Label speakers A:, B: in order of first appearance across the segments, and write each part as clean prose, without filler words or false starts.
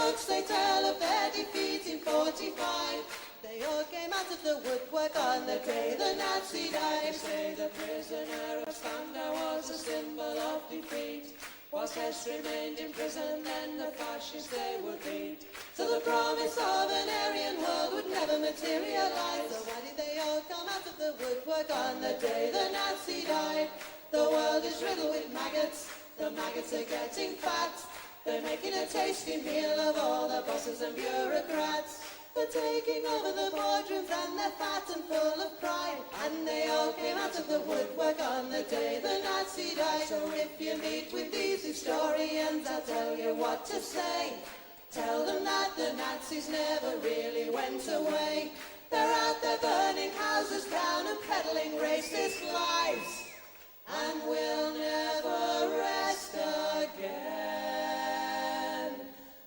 A: jokes they tell of their defeat in 45. They all came out of the woodwork on the day the Nazi died. They say the prisoner of Spandau was a symbol of defeat, whilst Hess remained in prison, then the fascists they would beat. So the promise of an Aryan world would never materialize. So why did they all come out of the woodwork on the day the Nazi died? The world is riddled with maggots, the maggots are getting fat. They're making a tasty meal of all the bosses and bureaucrats. They're taking over the boardrooms and they're fat and full of pride. And they all came out of the woodwork on the day the Nazi died. So if you meet with these historians, I'll tell you what to say. Tell them that the Nazis never really went away. They're out there burning houses down and peddling racist lies. And we'll never rest again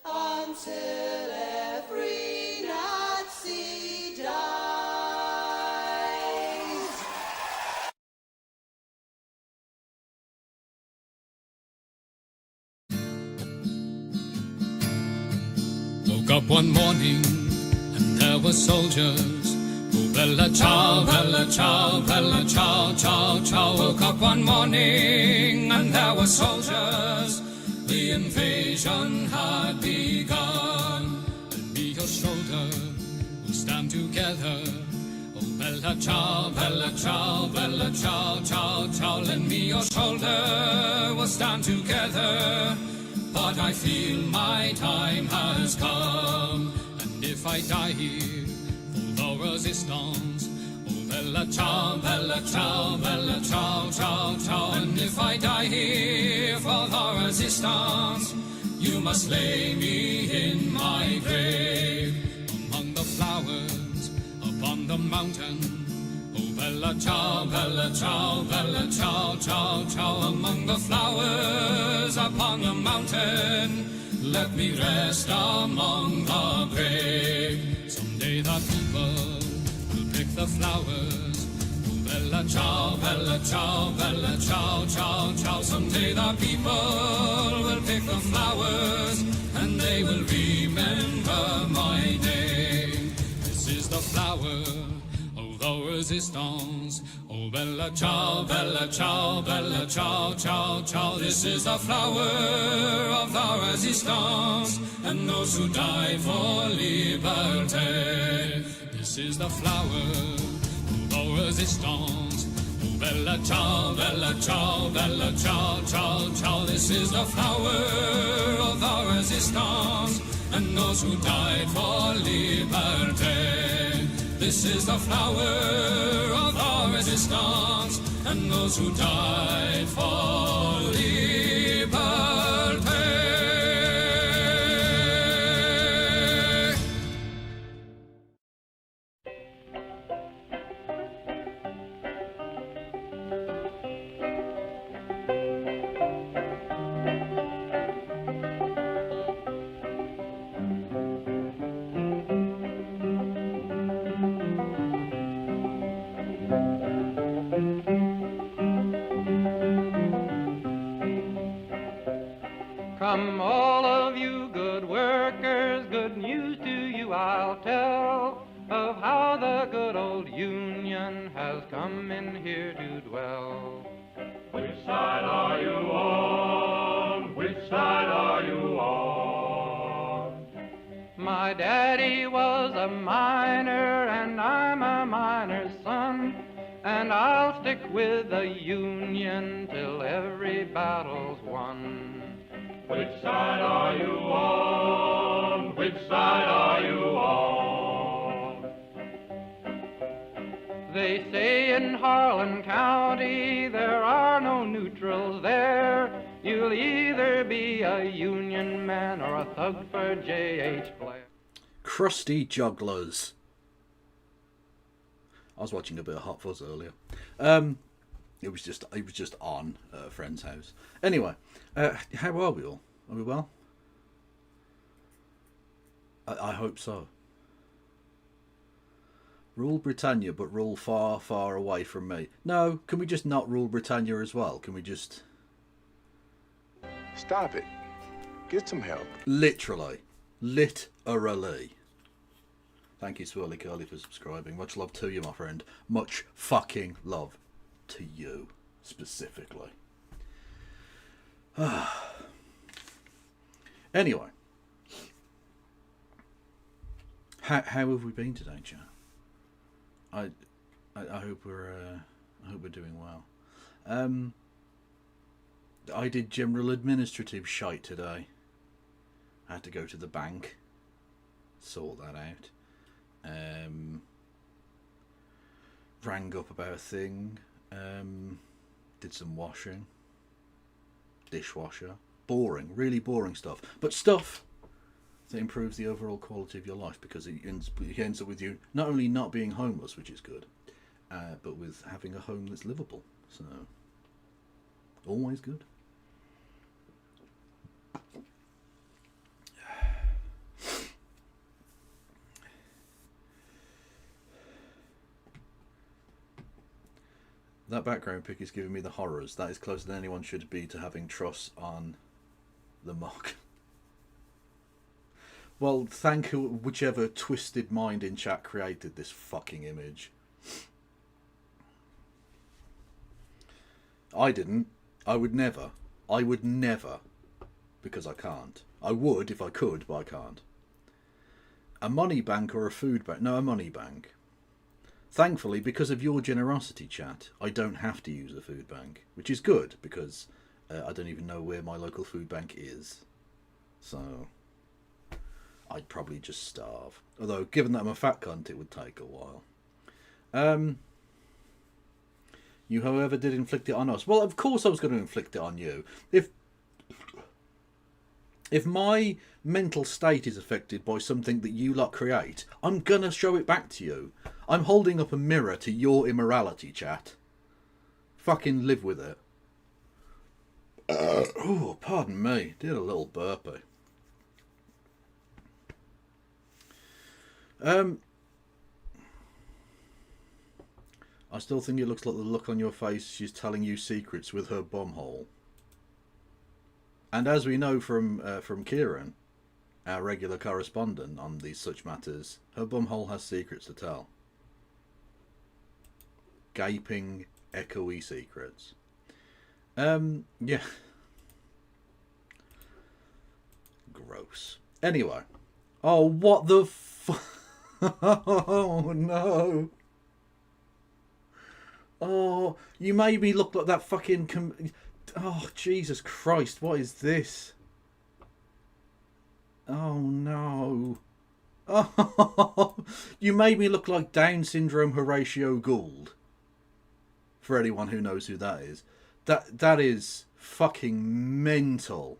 A: until every Nazi dies.
B: Woke up one morning and there were soldiers. Oh, bella ciao, bella ciao, bella ciao, ciao, ciao. Woke up one morning and there were soldiers. The invasion had begun. Lend me your shoulder, we'll stand together. Oh, bella ciao, bella ciao, bella ciao, ciao, ciao. Lend me your shoulder, we'll stand together. But I feel my time has come, and if I die here for the resistance, oh bella ciao, bella ciao, bella ciao, ciao, ciao. And if I die here for the resistance, you must lay me in my grave among the flowers upon the mountain. Oh bella ciao, bella ciao, bella ciao, ciao, ciao. Among the flowers upon the mountain, let me rest among the brave. Someday the people will pick the flowers. Oh bella ciao, bella ciao, bella ciao, ciao, ciao. Someday the people will pick the flowers, and they will remember my name. This is the flower of the resistance. Oh bella ciao, bella ciao, bella ciao, ciao, ciao. This is the flower of the resistance, and those who died for liberty. This is the flower of the resistance. Oh bella ciao, bella ciao, bella ciao, ciao, ciao. This is the flower of the resistance, and those who died for liberty. This is the flower of our resistance, and those who died for liberty.
C: From all of you good workers, good news to you I'll tell of how the good old Union has come in here to dwell.
D: Which side are you on? Which side are you on?
C: My daddy was a miner and I'm a miner's son, and I'll stick with the Union till every battle's won.
D: Which side are you on? Which side are you on?
C: They say in Harlan County there are no neutrals there. You'll either be a Union man or a thug for J.H. Blair.
E: Crusty jugglers. I was watching a bit of Hot Fuzz earlier. It was just on at a friend's house. Anyway, how are we all? Are we well? I hope so. Rule Britannia, but rule far, far away from me. No, can we just not rule Britannia as well? Can we just...
F: Stop it. Get some help.
E: Literally. Literally. Thank you, Swirly Curly, for subscribing. Much love to you, my friend. Much fucking love to you, specifically. Anyway. How have we been today, chat? I hope we're doing well. I did general administrative shite today. I had to go to the bank, sort that out. Rang up about a thing. Did some washing. Dishwasher. Boring, really boring stuff. But stuff that improves the overall quality of your life, because it ends up with you not only not being homeless, which is good, but with having a home that's livable. So, always good. That background pic is giving me the horrors. That is closer than anyone should be to having Truss on the mock. Well, thank whichever twisted mind in chat created this fucking image. I didn't. I would never. I would never. Because I can't. I would if I could, but I can't. A money bank or a food bank? No, a money bank. Thankfully, because of your generosity, chat, I don't have to use a food bank. Which is good, because I don't even know where my local food bank is. So I'd probably just starve. Although, given that I'm a fat cunt, it would take a while. You, however, did inflict it on us. Well, of course I was going to inflict it on you. If my mental state is affected by something that you lot create, I'm going to show it back to you. I'm holding up a mirror to your immorality, chat. Fucking live with it. Oh, pardon me. Did a little burpee. I still think it looks like the look on your face she's telling you secrets with her bumhole. And as we know from Kieran, our regular correspondent on these such matters, her bumhole has secrets to tell. Gaping, echoey secrets. Yeah. Gross. Anyway. Oh, what the oh, no. Oh, you made me look like that fucking... Oh, Jesus Christ, what is this? Oh, no. Oh, you made me look like Down syndrome Horatio Gould. For anyone who knows who that is. That is fucking mental.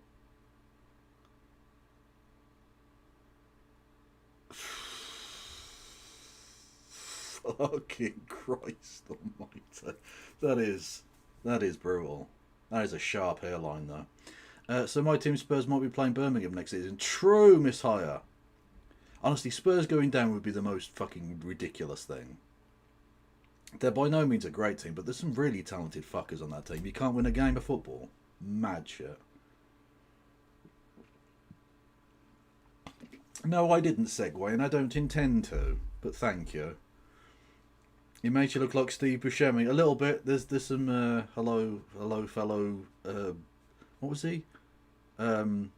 E: Fucking Christ almighty. That is brutal. That is a sharp hairline, though. So my team Spurs might be playing Birmingham next season. True, Miss Hire. Honestly, Spurs going down would be the most fucking ridiculous thing. They're by no means a great team, but there's some really talented fuckers on that team. You can't win a game of football. Mad shit. No, I didn't segue, and I don't intend to. But thank you. It makes you look like Steve Buscemi a little bit. There's some hello fellow. What was he? Oh,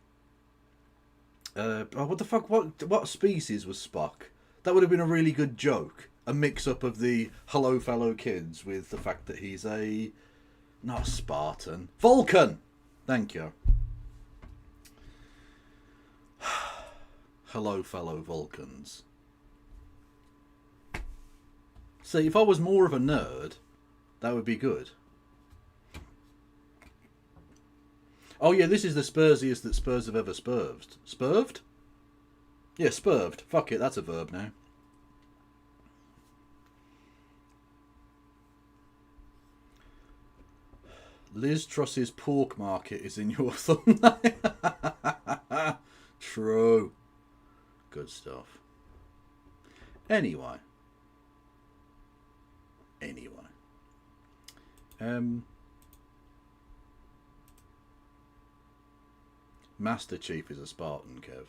E: what the fuck? What species was Spock? That would have been a really good joke. A mix-up of the hello fellow kids with the fact that he's not a Spartan. Vulcan! Thank you. Hello fellow Vulcans. See, if I was more of a nerd, that would be good. Oh yeah, this is the Spursiest that Spurs have ever spurved. Spurved? Yeah, spurved. Fuck it, that's a verb now. Liz Truss's pork market is in your thumbnail. True. Good stuff. Anyway. Master Chief is a Spartan, Kev.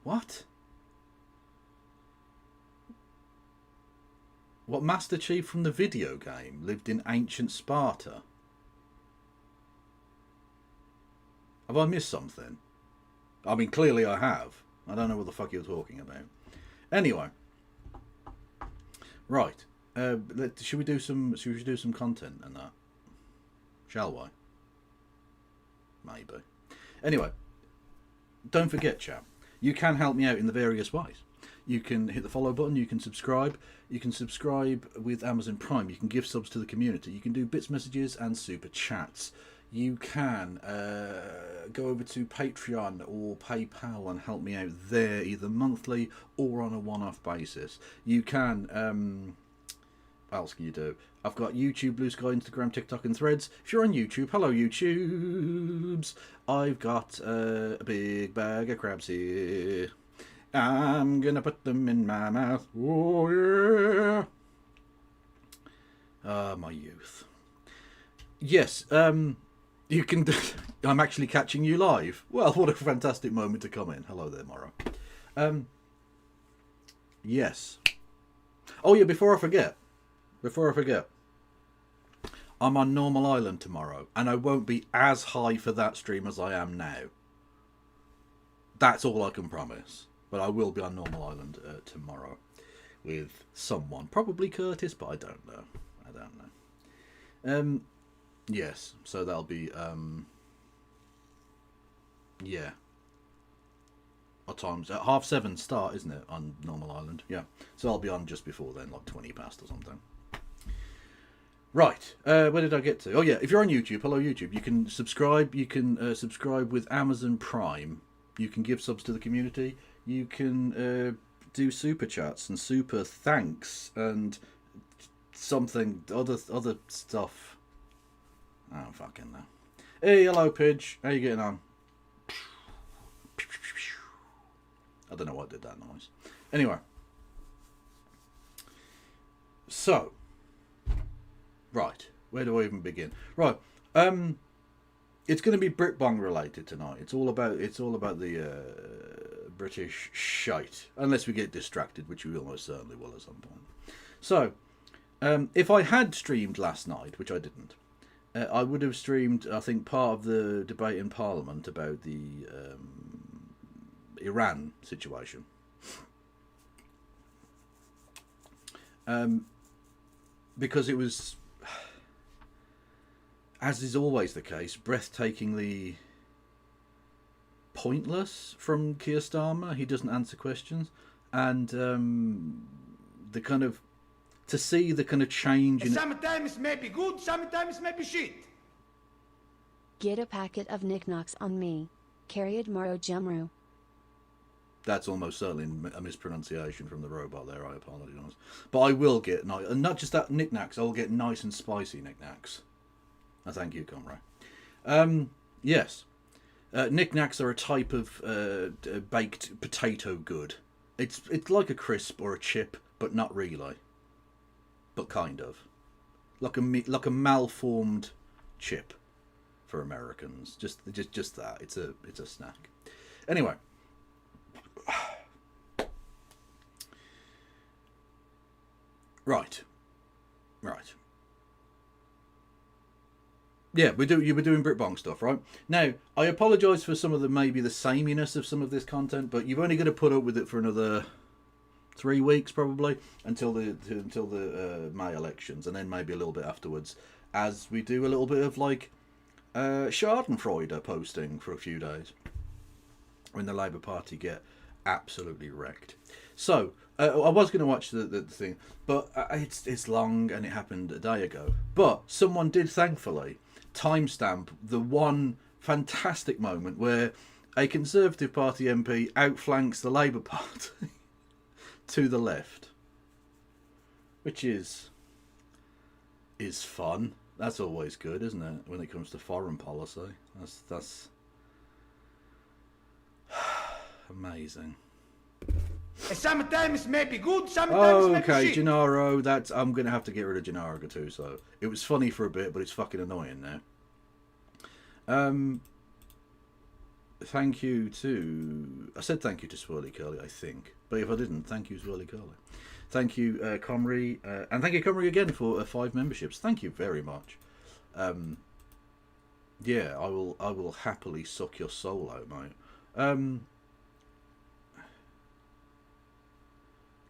E: What? What Master Chief from the video game lived in ancient Sparta? Have I missed something? I mean, clearly I have. I don't know what the fuck you're talking about. Anyway, right. Should we do some content and that? Shall we? Maybe. Anyway, don't forget, chap. You can help me out in the various ways. You can hit the follow button. You can subscribe. You can subscribe with Amazon Prime. You can give subs to the community. You can do bits messages and super chats. You can go over to Patreon or PayPal and help me out there, either monthly or on a one-off basis. You can... what else can you do? I've got YouTube, Blue Sky, Instagram, TikTok and Threads. If you're on YouTube, hello YouTubes. I've got a big bag of crabs here. I'm gonna put them in my mouth. Oh yeah. Ah, my youth. Yes, you can do... I'm actually catching you live. Well, what a fantastic moment to come in. Hello there, Morrow. Yes. Oh yeah, before I forget, I'm on Normal Island tomorrow, and I won't be as high for that stream as I am now. That's all I can promise. But I will be on Normal Island tomorrow with someone. Probably Curtis, but I don't know. Yes, so that'll be... yeah. What time's at 7:30 start, isn't it, on Normal Island? Yeah. So I'll be on just before then, like 20 past or something. Right, where did I get to? Oh yeah, if you're on YouTube, hello YouTube, you can subscribe. You can subscribe with Amazon Prime. You can give subs to the community. You can do super chats and super thanks and something other stuff. I don't fucking know. Hey, hello Pidge. How you getting on? I don't know why I did that noise. Anyway. So. Right. Where do I even begin? Right. It's going to be Britbong related tonight. It's all about the British shite. Unless we get distracted, which we almost certainly will at some point. So, if I had streamed last night, which I didn't, I would have streamed, I think, part of the debate in Parliament about the Iran situation. Because it was, as is always the case, breathtakingly pointless from Keir Starmer. He doesn't answer questions, and the kind of to see the kind of change in
F: sometimes it may be good, sometimes it may be shit.
G: Get a packet of knickknacks on me. Carried Maro Jumru.
E: That's almost certainly a mispronunciation from the robot there, I apologise. But I will get, and not just that knickknacks, I will get nice and spicy knickknacks. Thank you, comrade. Yes. Knickknacks are a type of baked potato good. It's like a crisp or a chip, but not really. But kind of. Like a malformed chip for Americans. Just that. It's a snack. Anyway. Right. Yeah, you were doing Britbong stuff, right? Now, I apologise for some of maybe the sameness of some of this content, but you've only got to put up with it for another 3 weeks probably until the May elections, and then maybe a little bit afterwards, as we do a little bit of like Schadenfreude posting for a few days when the Labour Party get absolutely wrecked. So I was going to watch the thing, but it's long and it happened a day ago. But someone did thankfully timestamp the one fantastic moment where a Conservative Party MP outflanks the Labour Party to the left, which is fun. That's always good, isn't it? When it comes to foreign policy, that's amazing.
F: Sometimes it may be good, sometimes it may be
E: Okay,
F: shit.
E: Gennaro, I'm going to have to get rid of Gennaro too, so it was funny for a bit, but it's fucking annoying now. thank you to... I said thank you to Swirly Curly, I think. But if I didn't, thank you, Swirly Curly. Thank you, Comrie. And thank you, Comrie, again for 5 memberships. Thank you very much. Yeah, I will happily suck your soul out, mate.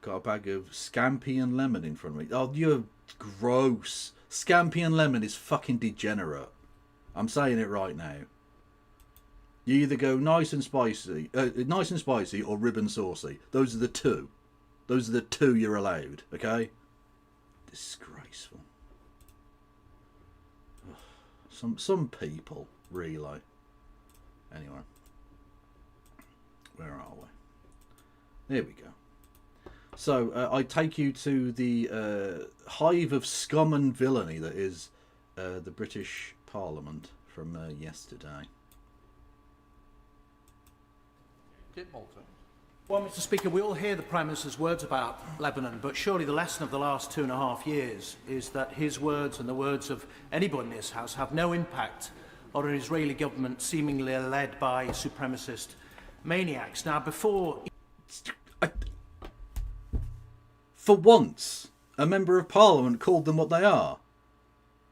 E: Got a bag of scampi and lemon in front of me. Oh, you're gross. Scampi and lemon is fucking degenerate. I'm saying it right now. You either go nice and spicy, or ribbon saucy. Those are the two. Those are the two you're allowed. Okay. Disgraceful. Ugh. Some people really. Anyway, where are we? There we go. So I take you to the hive of scum and villainy that is the British Parliament from yesterday.
H: Well, Mr. Speaker, we all hear the Prime Minister's words about Lebanon, but surely the lesson of the last 2.5 years is that his words and the words of anybody in this House have no impact on an Israeli government seemingly led by supremacist maniacs. Now, before...
E: For once, a member of Parliament called them what they are.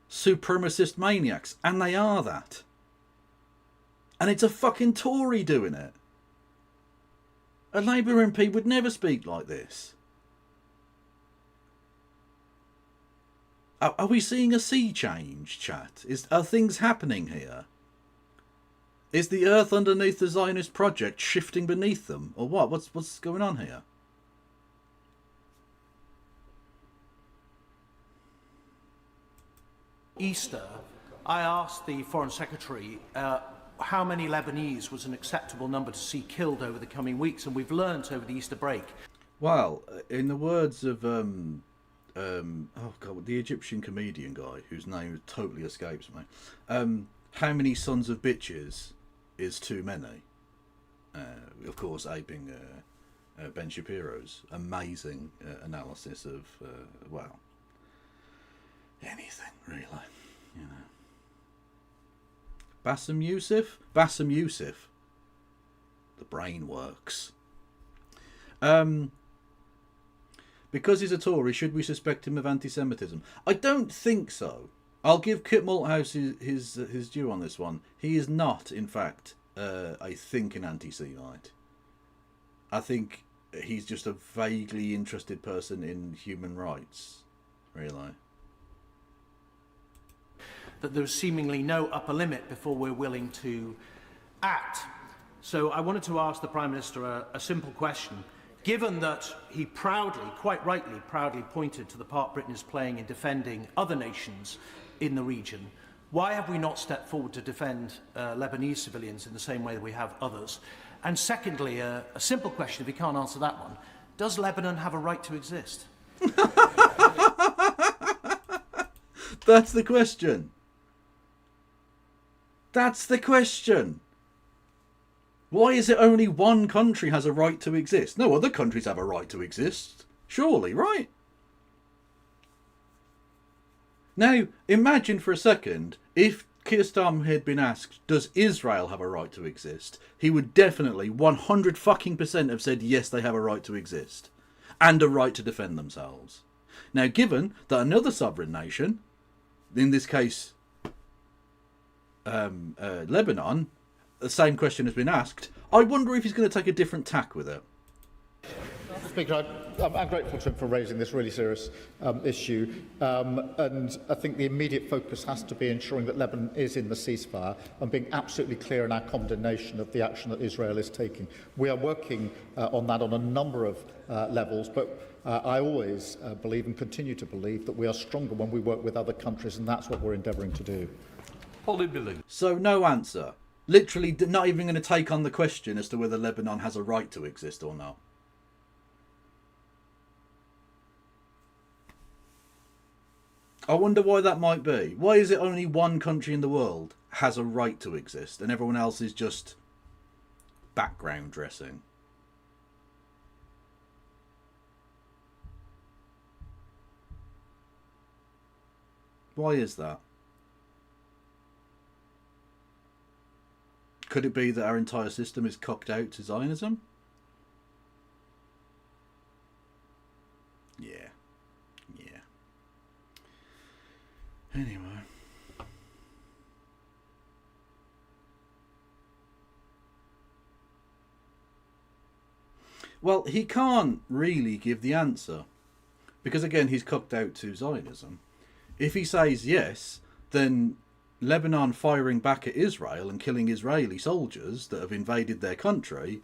E: Supremacist maniacs. And they are that. And it's a fucking Tory doing it. A Labour MP would never speak like this. Are we seeing a sea change, chat? Are things happening here? Is the earth underneath the Zionist project shifting beneath them? Or what? What's going on here?
H: Easter, I asked the Foreign Secretary how many Lebanese was an acceptable number to see killed over the coming weeks, and we've learnt over the Easter break.
E: Well, in the words of oh god, the Egyptian comedian guy whose name totally escapes me, how many sons of bitches is too many? Of course, aping Ben Shapiro's amazing analysis of well, anything really, you know. Bassem Youssef? Bassem Youssef. The brain works. Because he's a Tory, should we suspect him of anti-Semitism? I don't think so. I'll give Kit Malthouse his due on this one. He is not, in fact, I think, an anti-Semite. I think he's just a vaguely interested person in human rights, really.
H: That there's seemingly no upper limit before we're willing to act. So I wanted to ask the Prime Minister a simple question. Given that he proudly, quite rightly, proudly pointed to the part Britain is playing in defending other nations in the region, why have we not stepped forward to defend Lebanese civilians in the same way that we have others? And secondly, a simple question, if you can't answer that one, does Lebanon have a right to exist?
E: That's the question. That's the question. Why is it only one country has a right to exist? No other countries have a right to exist. Surely, right? Now, imagine for a second, if Keir Starmer had been asked, does Israel have a right to exist? He would definitely 100% have said, yes, they have a right to exist. And a right to defend themselves. Now, given that another sovereign nation, in this case, Lebanon, the same question has been asked, I wonder if he's going to take a different tack with it.
I: Speaker, I'm grateful to him for raising this really serious issue, and I think the immediate focus has to be ensuring that Lebanon is in the ceasefire and being absolutely clear in our condemnation of the action that Israel is taking. We are working on that on a number of levels, but I always believe and continue to believe that we are stronger when we work with other countries, and that's what we're endeavouring to do.
E: So no answer. Literally not even going to take on the question as to whether Lebanon has a right to exist or not. I wonder why that might be. Why is it only one country in the world has a right to exist and everyone else is just background dressing? Why is that? Could it be that our entire system is cocked out to Zionism? Yeah. Yeah. Anyway. Well, he can't really give the answer. Because again, he's cocked out to Zionism. If he says yes, then Lebanon firing back at Israel and killing Israeli soldiers that have invaded their country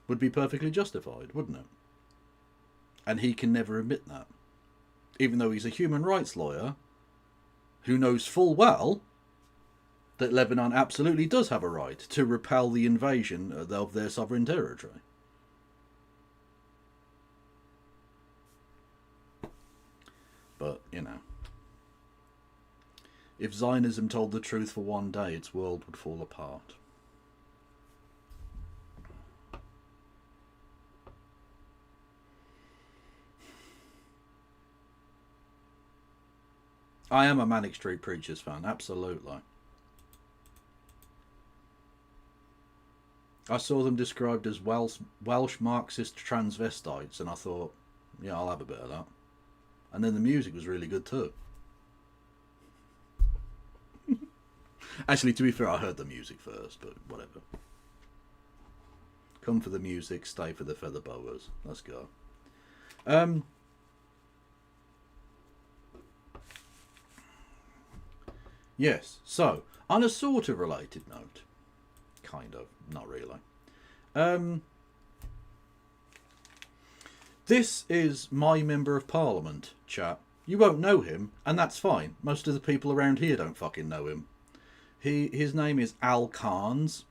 E: would be perfectly justified, wouldn't it? And he can never admit that. Even though he's a human rights lawyer who knows full well that Lebanon absolutely does have a right to repel the invasion of their sovereign territory. But, you know, if Zionism told the truth for one day, its world would fall apart. I am a Manic Street Preachers fan, absolutely. I saw them described as Welsh Marxist transvestites, and I thought, yeah, I'll have a bit of that. And then the music was really good too. Actually, to be fair, I heard the music first, but whatever. Come for the music, stay for the feather boas. Let's go. Yes, so, on a sort of related note, kind of, not really. This is my Member of Parliament, chat. You won't know him, and that's fine. Most of the people around here don't fucking know him. His name is Al Carnes.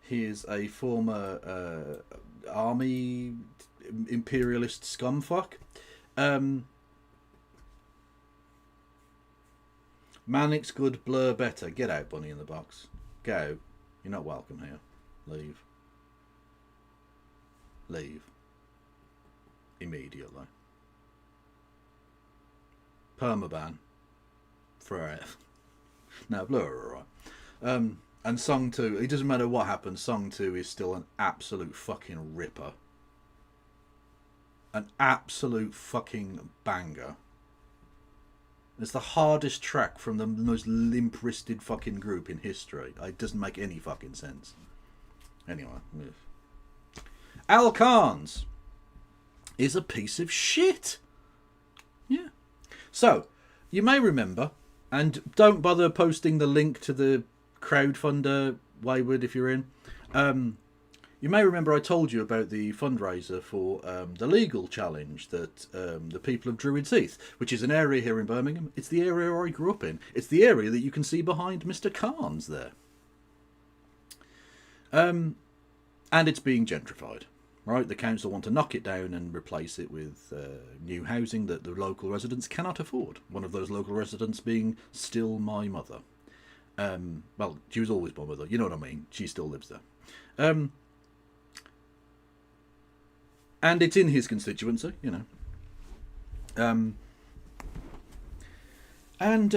E: He is a former army imperialist scumfuck. Manic's good, Blur better. Get out, Bunny in the box. Get out. You're not welcome here. Leave. Leave. Immediately. Permaban. Forever. No, Blur are alright. And Song 2, it doesn't matter what happens, Song 2 is still an absolute fucking ripper. An absolute fucking banger. It's the hardest track from the most limp-wristed fucking group in history. It doesn't make any fucking sense. Anyway. Al Carnes is a piece of shit. Yeah. So, you may remember, and don't bother posting the link to the crowdfunder, Wayward, if you're in. You may remember I told you about the fundraiser for the legal challenge that the people of Druids Heath, which is an area here in Birmingham. It's the area I grew up in. It's the area that you can see behind Mr. Carnes there. And it's being gentrified. Right, the council want to knock it down and replace it with new housing that the local residents cannot afford. One of those local residents being still my mother. Well, she was always my mother, you know what I mean. She still lives there. And it's in his constituency, you know. And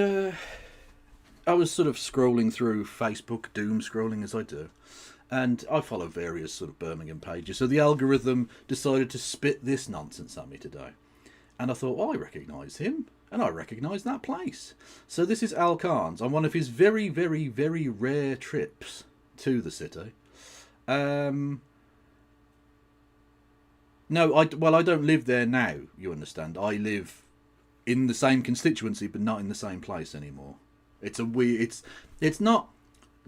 E: I was sort of scrolling through Facebook, doom scrolling as I do. And I follow various sort of Birmingham pages. So the algorithm decided to spit this nonsense at me today. And I thought, well, I recognise him. And I recognise that place. So this is Al Carnes on one of his very, very, very rare trips to the city. No, I don't live there now, you understand. I live in the same constituency, but not in the same place anymore. It's a weird... It's not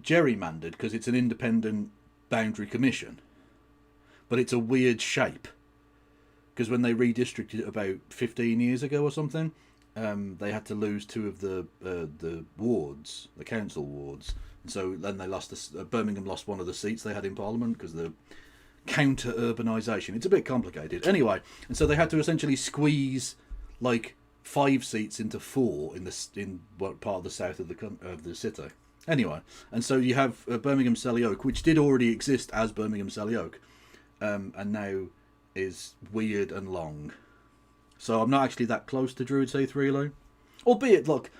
E: gerrymandered because it's an independent boundary commission, but it's a weird shape because when they redistricted it about 15 years ago or something, they had to lose two of the wards, the council wards, and so then they lost Birmingham lost one of the seats they had in Parliament because the counter urbanisation. It's a bit complicated anyway, and so they had to essentially squeeze like 5 seats into 4 in what part of the south of the city. Anyway, and so you have Birmingham Selly Oak, which did already exist as Birmingham Selly Oak, and now is weird and long. So I'm not actually that close to Druids Heath, really. Albeit, look,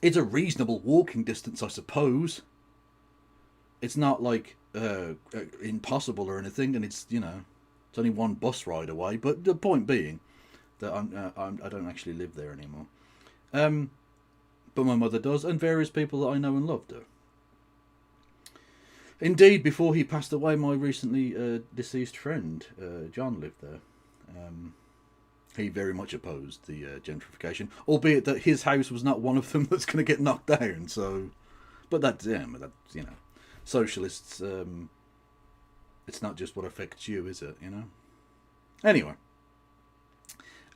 E: it's a reasonable walking distance, I suppose. it's not like impossible or anything, and it's, you know, it's only one bus ride away. But the point being that I don't actually live there anymore. But my mother does, and various people that I know and love do. Indeed, before he passed away, my recently deceased friend, John, lived there. He very much opposed the gentrification, albeit that his house was not one of them that's going to get knocked down. So, but that's, yeah, that's, you know, socialists. It's not just what affects you, is it? You know. Anyway,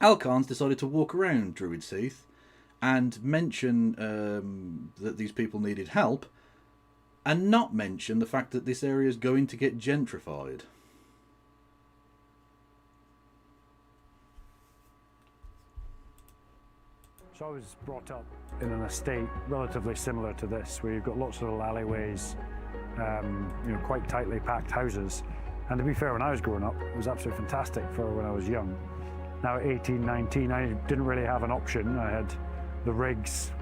E: Alcarns decided to walk around Druid's Heath and mention that these people needed help, and not mention the fact that this area is going to get gentrified.
J: So I was brought up in an estate relatively similar to this, where you've got lots of little alleyways, you know, quite tightly packed houses. And to be fair, when I was growing up, it was absolutely fantastic for when I was young. Now at 18, 19, I didn't really have an option. I had the rigs,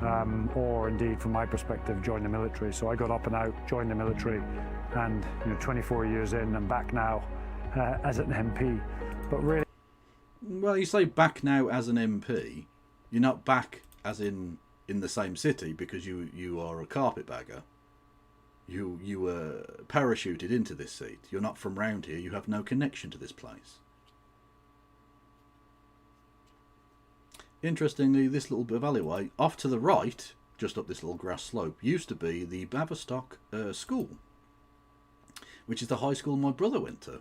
J: or indeed, from my perspective, join the military. So I got up and out, joined the military, and, you know, 24 years in, I'm back now as an MP. But really,
E: well, you say back now as an MP. You're not back as in the same city, because you are a carpetbagger. You were parachuted into this seat. You're not from round here. You have no connection to this place. Interestingly, this little bit of alleyway off to the right, just up this little grass slope, used to be the Baverstock School, which is the high school my brother went to.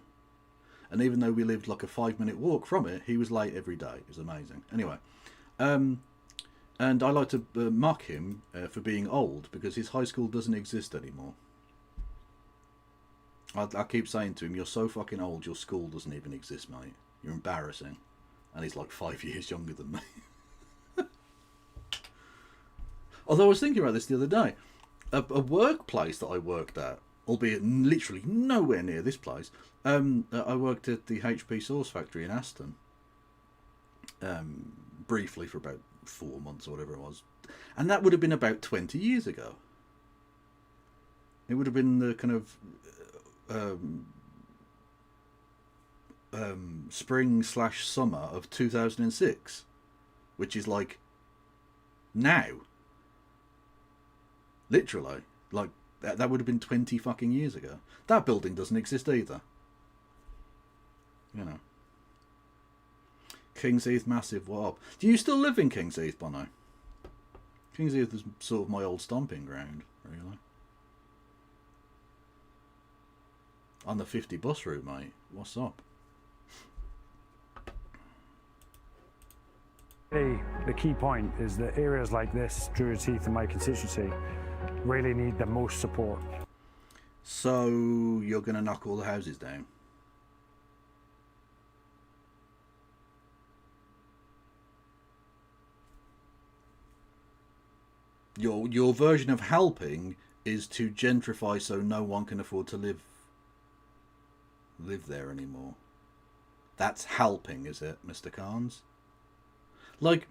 E: And even though we lived like a 5-minute walk from it, he was late every day. It was amazing. Anyway, and I like to mock him for being old, because his high school doesn't exist anymore. I keep saying to him, "You're so fucking old, your school doesn't even exist, mate. You're embarrassing." And he's like 5 years younger than me. Although I was thinking about this the other day. A workplace that I worked at, albeit literally nowhere near this place, I worked at the HP Sauce Factory in Aston. Briefly for about 4 months or whatever it was. And that would have been about 20 years ago. It would have been the kind of spring/summer of 2006, which is like now. Literally, like that would have been 20 fucking years ago. That building doesn't exist either. You know. King's Heath, massive, what up? Do you still live in King's Heath, Bono? King's Heath is sort of my old stomping ground, really. On the 50 bus route, mate. What's up?
J: the key point is that areas like this, Druid's Heath and my constituency, really need the most support.
E: So you're going to knock all the houses down? Your version of helping is to gentrify so no one can afford to live there anymore. That's helping, is it, Mr. Carnes? Like,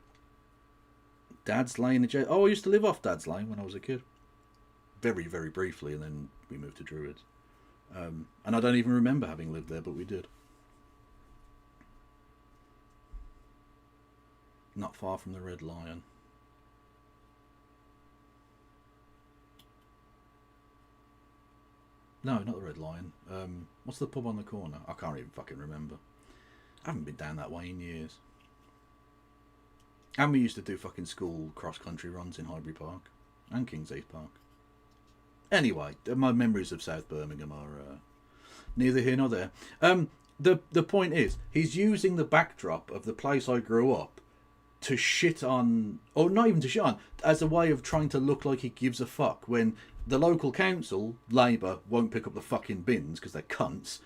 E: Dad's Lane... Oh, I used to live off Dad's Lane when I was a kid. Very, very briefly, and then we moved to Druids. And I don't even remember having lived there, but we did. Not far from the Red Lion. No, not the Red Lion. What's the pub on the corner? I can't even fucking remember. I haven't been down that way in years. And we used to do fucking school cross-country runs in Highbury Park. And King's Heath Park. Anyway, my memories of South Birmingham are neither here nor there. The point is, he's using the backdrop of the place I grew up to shit on... Or not even to shit on, as a way of trying to look like he gives a fuck, when the local council, Labour, won't pick up the fucking bins because they're cunts.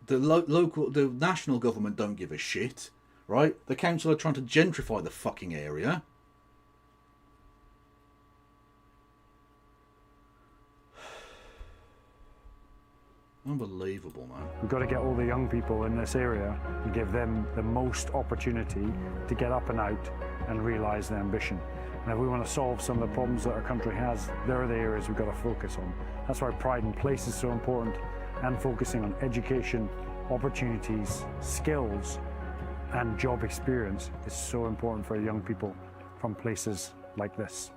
E: The national government don't give a shit, right? The council are trying to gentrify the fucking area. Unbelievable, man.
J: We've got to get all the young people in this area and give them the most opportunity to get up and out and realise their ambition. And if we want to solve some of the problems that our country has, there are the areas we've got to focus on. That's why pride in place is so important, and focusing on education, opportunities, skills, and job experience is so important for young people from places like this.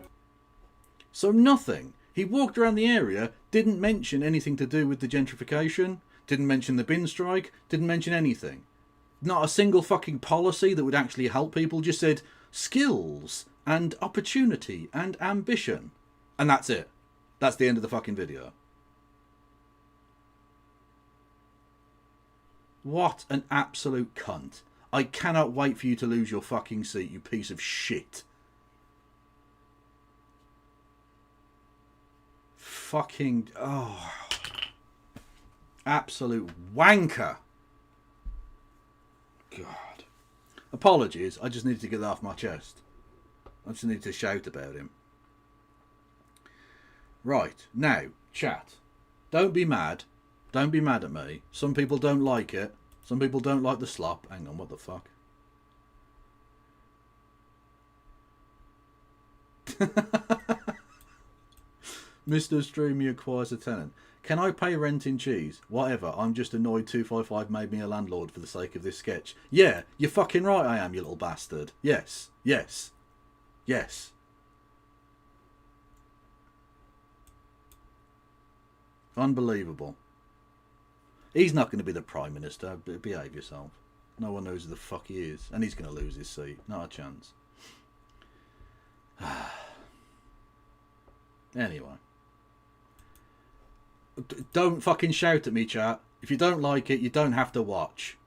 E: So nothing. He walked around the area, didn't mention anything to do with the gentrification, didn't mention the bin strike, didn't mention anything. Not a single fucking policy that would actually help people, just said skills and opportunity and ambition. And that's it. That's the end of the fucking video. What an absolute cunt. I cannot wait for you to lose your fucking seat, you piece of shit. Fucking... oh. Absolute wanker. God. Apologies, I just needed to get that off my chest. I just needed to shout about him. Right, now, chat. Don't be mad. Don't be mad at me. Some people don't like it. Some people don't like the slop. Hang on, what the fuck? Mr. Streamy acquires a tenant. Can I pay rent in cheese? Whatever, I'm just annoyed 255 made me a landlord for the sake of this sketch. Yeah, you're fucking right I am, you little bastard. Yes, yes, yes. Unbelievable. He's not going to be the Prime Minister. Behave yourself. No one knows who the fuck he is. And he's going to lose his seat. Not a chance. Anyway. Don't fucking shout at me, chat. If you don't like it, you don't have to watch.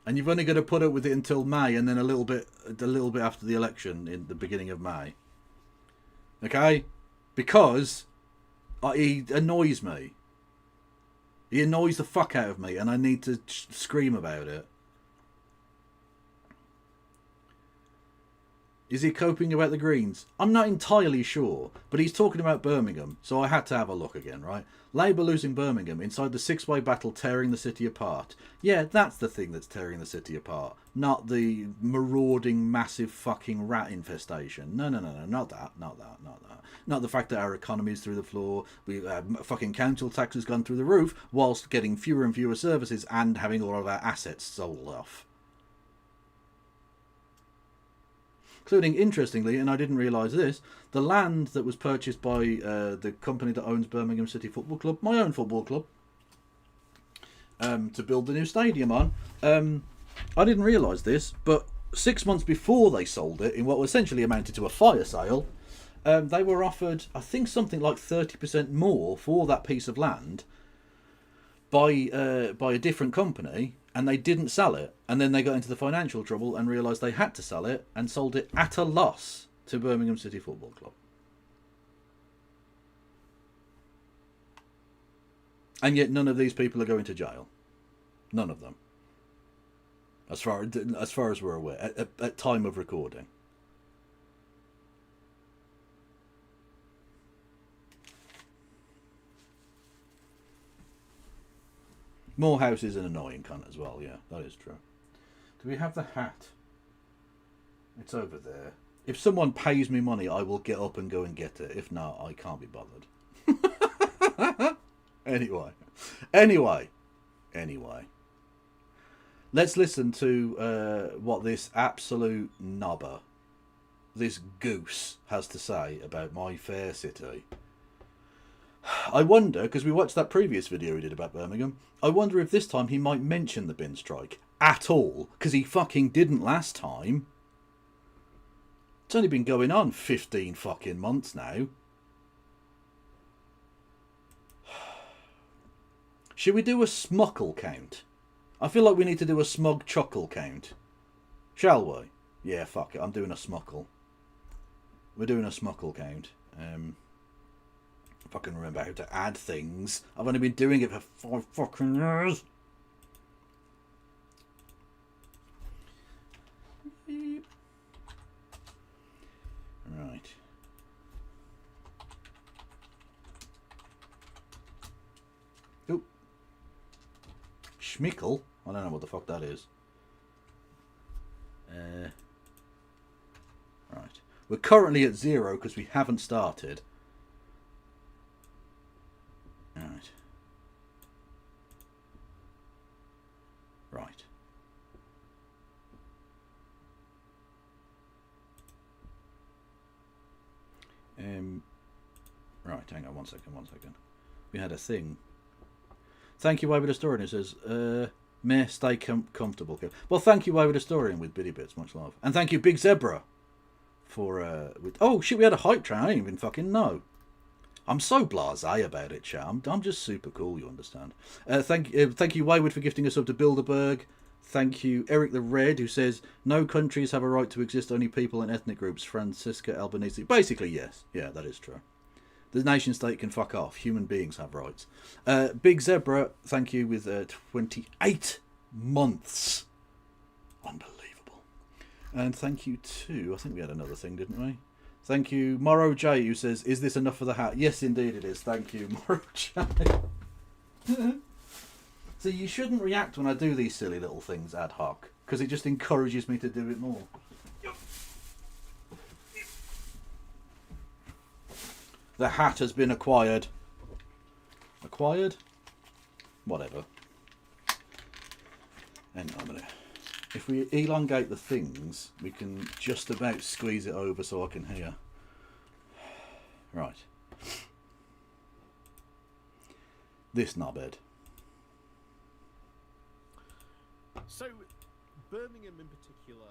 E: And you've only got to put up with it until May, and then a little bit after the election in the beginning of May. Okay? Because he annoys me. He annoys the fuck out of me, and I need to scream about it. Is he coping about the Greens? I'm not entirely sure, but he's talking about Birmingham, so I had to have a look again, right? Labour losing Birmingham inside the six-way battle tearing the city apart. Yeah, that's the thing that's tearing the city apart, not the marauding, massive fucking rat infestation. No, not that. Not the fact that our economy is through the floor, fucking council tax has gone through the roof, whilst getting fewer and fewer services and having all of our assets sold off. Including, interestingly, and I didn't realise this, the land that was purchased by the company that owns Birmingham City Football Club, my own football club, to build the new stadium on. I didn't realise this, but 6 months before they sold it, in what essentially amounted to a fire sale, they were offered, I think, something like 30% more for that piece of land by a different company, and they didn't sell it. And then they got into the financial trouble and realised they had to sell it and sold it at a loss to Birmingham City Football Club. And yet none of these people are going to jail. None of them. As far as we're aware, at time of recording. Morehouse is an annoying cunt as well, yeah, that is true. Do we have the hat? It's over there. If someone pays me money, I will get up and go and get it. If not, I can't be bothered. Anyway. Let's listen to what this absolute knobber, this goose, has to say about my fair city. I wonder, because we watched that previous video he did about Birmingham, I wonder if this time he might mention the bin strike at all, because he fucking didn't last time. It's only been going on 15 fucking months now. Should we do a smuckle count? I feel like we need to do a smug chuckle count. Shall we? Yeah, fuck it, I'm doing a smuckle. We're doing a smuckle count. If I can remember how to add things. I've only been doing it for 5 fucking years. Right. Oop. Schmickle? I don't know what the fuck that is. We're currently at 0 because we haven't started. Right. Right. Right, hang on one second. We had a thing. Thank you, Wayward Historian, who says, meh, stay comfortable. Well, thank you, Wayward Historian, with Biddy Bits, much love. And thank you, Big Zebra, for, oh, shit, we had a hype train, I didn't even fucking know. I'm so blasé about it, chat. I'm just super cool, you understand. Thank you, Wayward, for gifting us up to Bilderberg. Thank you, Eric the Red, who says, no countries have a right to exist, only people and ethnic groups. Francisca Albanese. Basically, yes. Yeah, that is true. The nation state can fuck off. Human beings have rights. Big Zebra, thank you, with 28 months. Unbelievable. And thank you too. I think we had another thing, didn't we? Thank you, Morrow J, who says, is this enough for the hat? Yes, indeed it is. Thank you, Morrow J. So you shouldn't react when I do these silly little things ad hoc, because it just encourages me to do it more. The hat has been acquired. Acquired? Whatever. And I'm gonna... If we elongate the things, we can just about squeeze it over so I can hear. Right. This knobhead.
K: So, Birmingham in particular,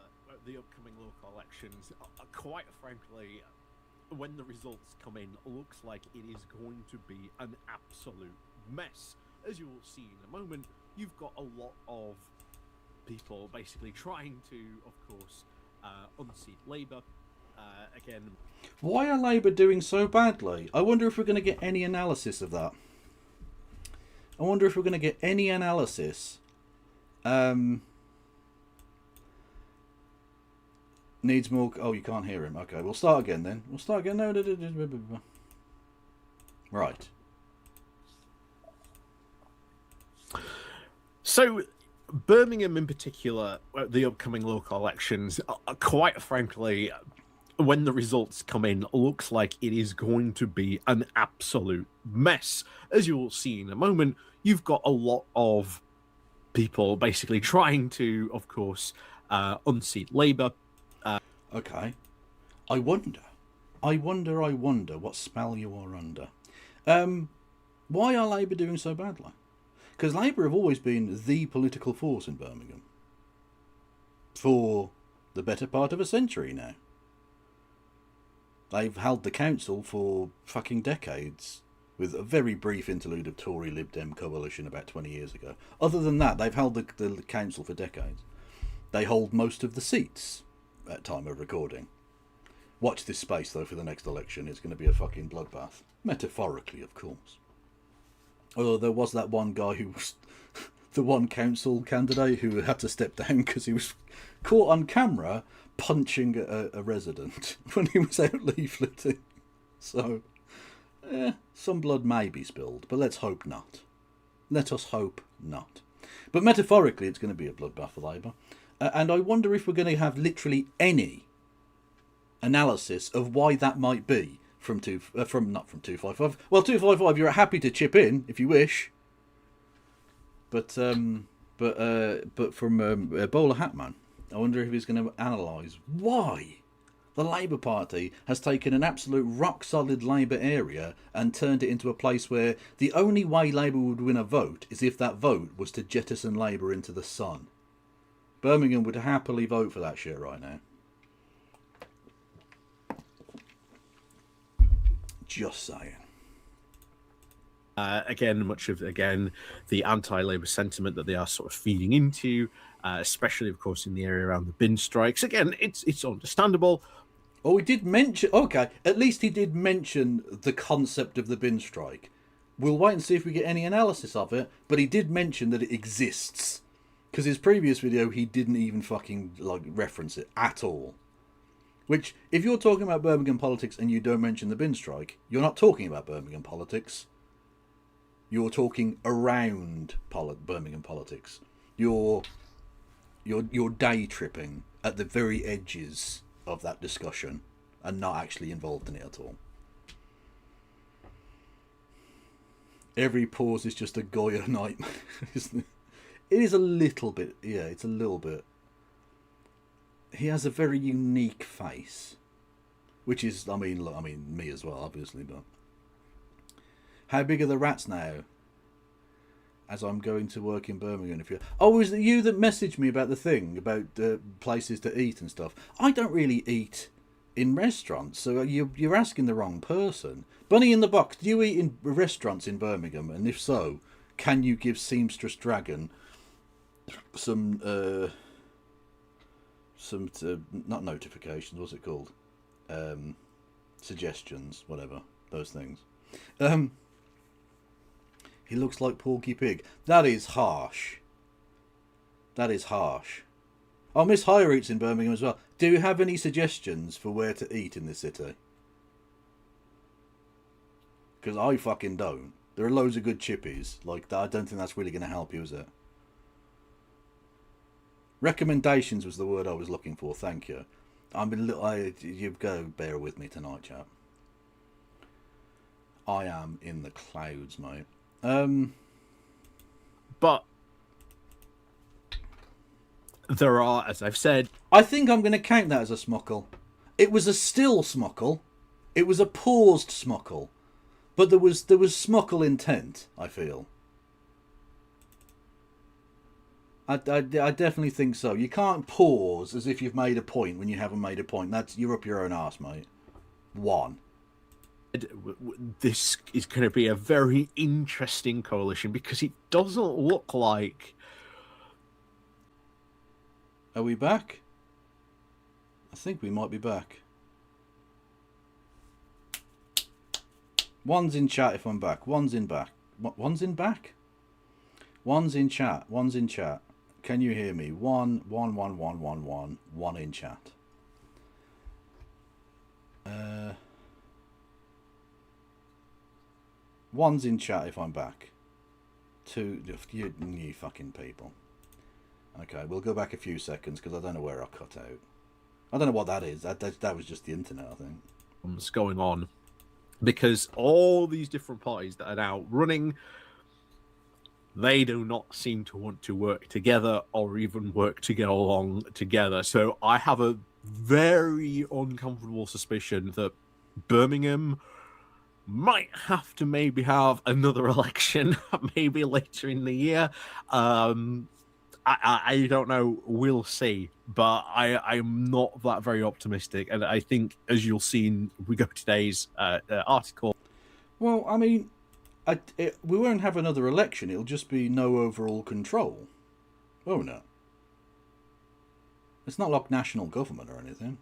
K: the upcoming local elections, quite frankly, when the results come in, looks like it is going to be an absolute mess. As you will see in a moment, you've got a lot of people basically trying to, of course, unseat Labour. Again,
E: why are Labour doing so badly? I wonder if we're going to get any analysis of that. I wonder if we're going to get any analysis. Needs more... Oh, you can't hear him. Okay, we'll start again then. We'll start again. No. Right.
K: So, Birmingham in particular, the upcoming local elections, quite frankly, when the results come in, looks like it is going to be an absolute mess. As you will see in a moment, you've got a lot of people basically trying to, of course, unseat Labour.
E: Okay. I wonder what spell you are under. Why are Labour doing so badly? Because Labour have always been the political force in Birmingham. For the better part of a century now. They've held the council for fucking decades, with a very brief interlude of Tory Lib Dem coalition about 20 years ago. Other than that, they've held the council for decades. They hold most of the seats at time of recording. Watch this space, though, for the next election. It's going to be a fucking bloodbath. Metaphorically, of course. Although there was that one guy who was the one council candidate who had to step down because he was caught on camera punching a resident when he was out leafleting. So, some blood may be spilled, but let's hope not. Let us hope not. But metaphorically, it's going to be a bloodbath for Labour. And I wonder if we're going to have literally any analysis of why that might be not from 255. Well, 255, you're happy to chip in if you wish. But from Bowler Hatman, I wonder if he's going to analyse why the Labour Party has taken an absolute rock-solid Labour area and turned it into a place where the only way Labour would win a vote is if that vote was to jettison Labour into the sun. Birmingham would happily vote for that shit right now. Just saying.
K: Again, much of the anti-Labour sentiment that they are sort of feeding into, especially, of course, in the area around the bin strikes. Again, it's understandable.
E: Oh, he did mention... Okay, at least he did mention the concept of the bin strike. We'll wait and see if we get any analysis of it, but he did mention that it exists. Because his previous video, he didn't even fucking reference it at all. Which, if you're talking about Birmingham politics and you don't mention the bin strike, you're not talking about Birmingham politics. You're talking around Birmingham politics. You're day tripping at the very edges of that discussion. and not actually involved in it at all. Every pause is just a Goya nightmare, isn't it? It is a little bit, yeah, it's a little bit. He has a very unique face, which is, I mean, me as well, obviously, but... How big are the rats now? As I'm going to work in Birmingham. If you, oh, is it you that messaged me about the thing about places to eat and stuff? I don't really eat in restaurants, so you're asking the wrong person. Bunny in the box. Do you eat in restaurants in Birmingham? And if so, can you give Seamstress Dragon some not notifications? What's it called? Suggestions, whatever those things. He looks like Porky Pig. That is harsh. That is harsh. Oh, Miss Hire eats in Birmingham as well. Do you have any suggestions for where to eat in this city? Because I fucking don't. There are loads of good chippies. Like, I don't think that's really going to help you, is it? Recommendations was the word I was looking for. Thank you. You go bear with me tonight, chap. I am in the clouds, mate.
K: But there are, as I've said...
E: I think I'm going to count that as a smuckle. It was a still smuckle. It was a paused smuckle. But there was smuckle intent, I feel. I definitely think so. You can't pause as if you've made a point when you haven't made a point. You're up your own arse, mate. 1.
K: This is going to be a very interesting coalition because it doesn't look like...
E: Are we back? I think we might be back. One's in chat if I'm back. One's in back. One's in back? One's in chat. One's in chat. Can you hear me? 1 1 1 1 1 1 1 in chat. One's in chat if I'm back. 2, you fucking people. Okay, we'll go back a few seconds because I don't know where I cut out. I don't know what that is. That was just the internet, I think.
K: What's going on? Because all these different parties that are now running, they do not seem to want to work together or even work to get along together. So I have a very uncomfortable suspicion that Birmingham might have to maybe have another election, maybe later in the year. I don't know. We'll see. But I'm not that very optimistic. And I think, as you'll see in we go today's article...
E: Well, I mean, we won't have another election. It'll just be no overall control. Won't it? It's not like national government or anything.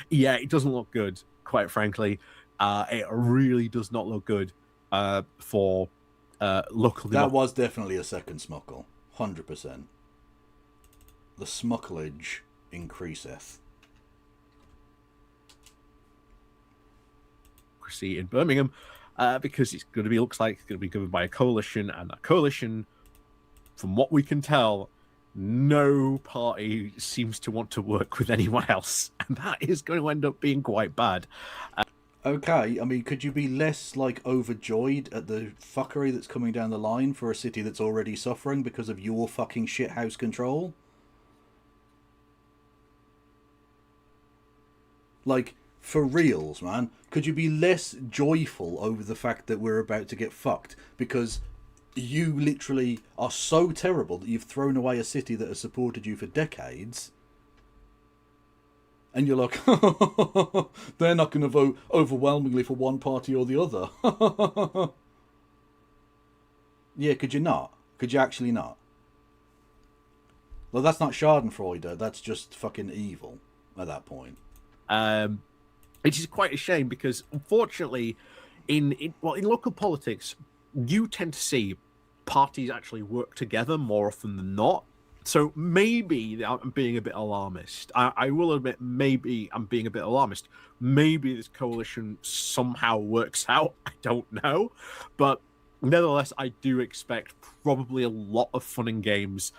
K: Yeah, it doesn't look good, quite frankly. It really does not look good for local...
E: That was definitely a second smuckle. 100%. The smucklage increaseth.
K: In Birmingham, because it's going to be, looks like it's going to be governed by a coalition, and a coalition, from what we can tell, no party seems to want to work with anyone else, and that is going to end up being quite bad.
E: Okay, I mean, could you be less, like, overjoyed at the fuckery that's coming down the line for a city that's already suffering because of your fucking shithouse control? Like, for reals, man. Could you be less joyful over the fact that we're about to get fucked because you literally are so terrible that you've thrown away a city that has supported you for decades? And you're like, they're not going to vote overwhelmingly for one party or the other. Yeah, could you not? Could you actually not? Well, that's not Schadenfreude. That's just fucking evil at that point.
K: It is quite a shame because, unfortunately, in local politics, you tend to see parties actually work together more often than not. So maybe I'm being a bit alarmist. I will admit, maybe I'm being a bit alarmist. Maybe this coalition somehow works out. I don't know. But nevertheless, I do expect probably a lot of fun and games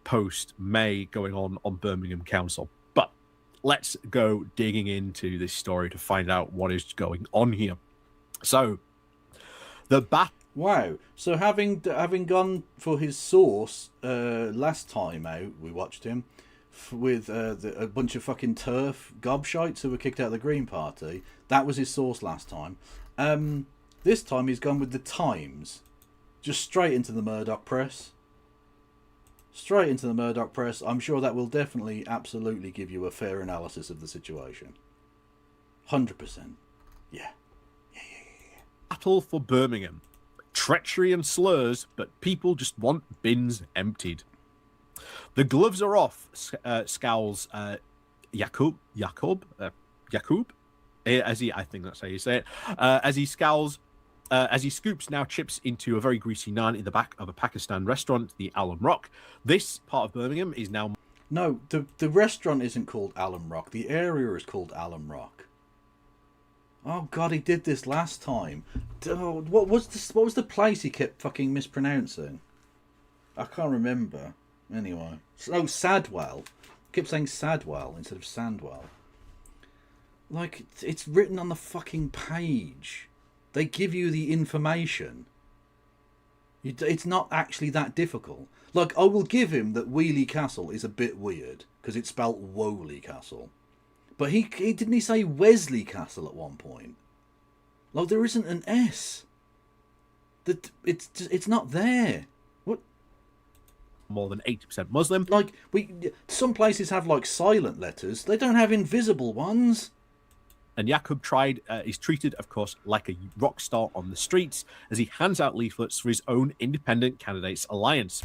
K: post-May going on Birmingham Council. But let's go digging into this story to find out what is going on here. So, the
E: Wow. So having gone for his source last time out, we watched him with a bunch of fucking turf gobshites who were kicked out of the Green Party. That was his source last time. This time he's gone with the Times. Just straight into the Murdoch press. Straight into the Murdoch press. I'm sure that will definitely, absolutely give you a fair analysis of the situation. 100%. Yeah.
K: Battle for Birmingham. Treachery and slurs, but people just want bins emptied. The gloves are off, scowls Yakub, as he, I think that's how you say it, as he scowls, as he scoops now chips into a very greasy naan in the back of a Pakistan restaurant, the Alum Rock. This part of Birmingham is now...
E: No, the restaurant isn't called Alum Rock. The area is called Alum Rock. Oh God, he did this last time. Oh, what was the place he kept fucking mispronouncing? I can't remember. Anyway, oh, Sadwell. He kept saying Sadwell instead of Sandwell. Like, it's written on the fucking page. They give you the information. It's not actually that difficult. Like, I will give him that Wheelie Castle is a bit weird because it's spelt Woley Castle. But he didn't he say Wesley Castle at one point? Like, there isn't an S. That it's not there. What?
K: More than 80% Muslim.
E: Like, some places have like silent letters. They don't have invisible ones.
K: And Yakub is treated, of course, like a rock star on the streets as he hands out leaflets for his own Independent Candidates Alliance.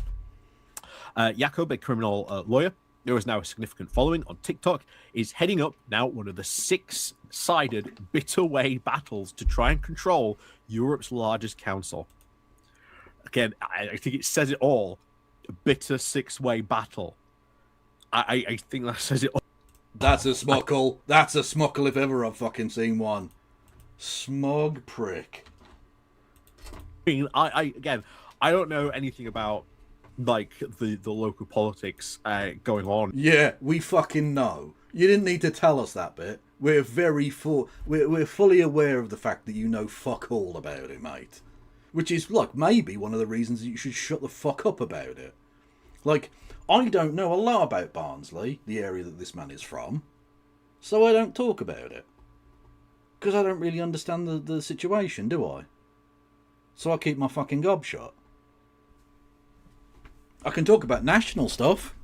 K: Yakub, a criminal lawyer, who has now a significant following on TikTok, is heading up now one of the 6-sided bitter way battles to try and control Europe's largest council. Again, I think it says it all. A bitter 6-way battle. I think that says it all.
E: That's a smuckle. That's a smuckle if ever I've fucking seen one. Smug prick.
K: I mean, I don't know anything about like the local politics going on.
E: Yeah, we fucking know. You didn't need to tell us that bit. We're we're fully aware of the fact that you know fuck all about it, mate. Which is, look, maybe one of the reasons that you should shut the fuck up about it. Like, I don't know a lot about Barnsley, the area that this man is from, so I don't talk about it. Because I don't really understand the situation, do I? So I keep my fucking gob shut. I can talk about national stuff.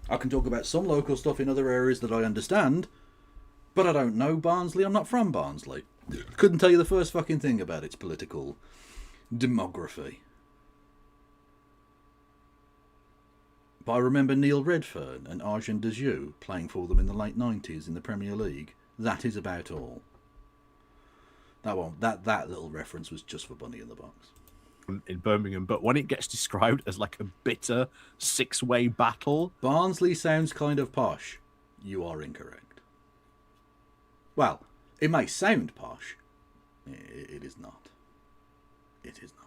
E: I can talk about some local stuff in other areas that I understand. But I don't know Barnsley. I'm not from Barnsley. Couldn't tell you the first fucking thing about its political demography. But I remember Neil Redfern and Arjen Dejoux playing for them in the late 90s in the Premier League. That is about all. That little reference was just for Bunny in the Box.
K: In Birmingham, but when it gets described as like a bitter 6-way battle...
E: Barnsley sounds kind of posh. You are incorrect. Well, it may sound posh. It is not. It is not.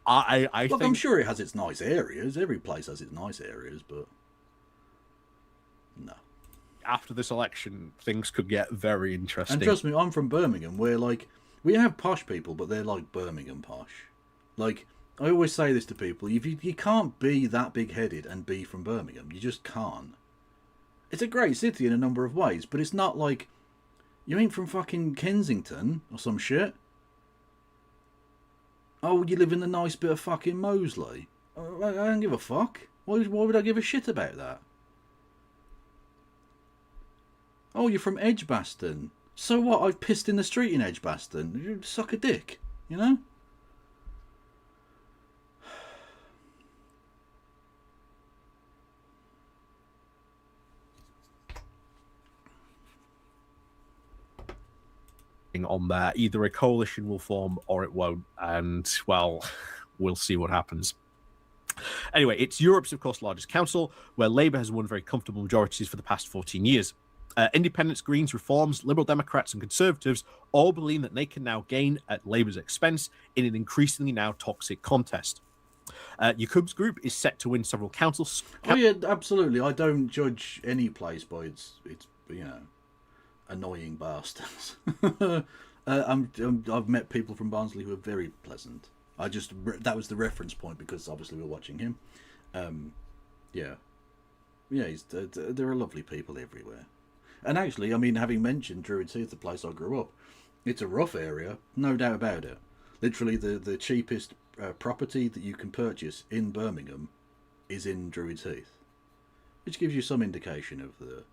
K: I
E: Look,
K: think...
E: I'm sure it has its nice areas. Every place has its nice areas, but... no.
K: After this election, things could get very interesting.
E: And trust me, I'm from Birmingham, where, like, we have posh people, but they're like Birmingham posh. Like, I always say this to people, you can't be that big-headed and be from Birmingham. You just can't. It's a great city in a number of ways, but it's not like, you ain't from fucking Kensington or some shit. Oh, you live in the nice bit of fucking Moseley. I don't give a fuck. Why would I give a shit about that? Oh, you're from Edgbaston. So what? I've pissed in the street in Edgbaston. You suck a dick, you know?
K: On there, either a coalition will form or it won't, and well, we'll see what happens. Anyway, it's Europe's, of course, largest council, where Labour has won very comfortable majorities for the past 14 years. Independents, Greens, Reforms, Liberal Democrats and Conservatives all believe that they can now gain at Labour's expense in an increasingly now toxic contest. Yakub's group is set to win several councils.
E: Oh yeah, absolutely. I don't judge any place by its annoying bastards. I've met people from Barnsley who are very pleasant. That was the reference point because obviously we're watching him. There are lovely people everywhere. And actually, I mean, having mentioned Druids Heath, the place I grew up, it's a rough area, no doubt about it. Literally, the cheapest property that you can purchase in Birmingham is in Druids Heath, which gives you some indication of the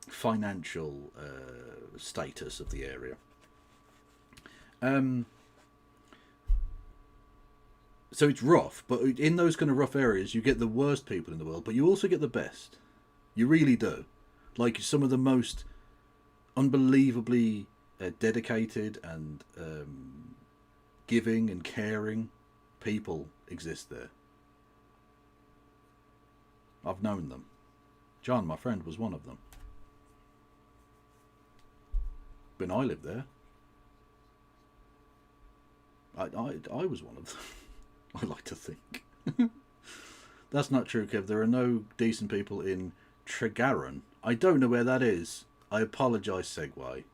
E: financial status of the area. So it's rough, but in those kind of rough areas, you get the worst people in the world, but you also get the best. You really do. Like some of the most unbelievably dedicated and giving and caring people exist there. I've known them. John, my friend, was one of them. When I lived there, I was one of them. I like to think. That's not true, Kev. There are no decent people in Tregaron. I don't know where that is. I apologise, Segway.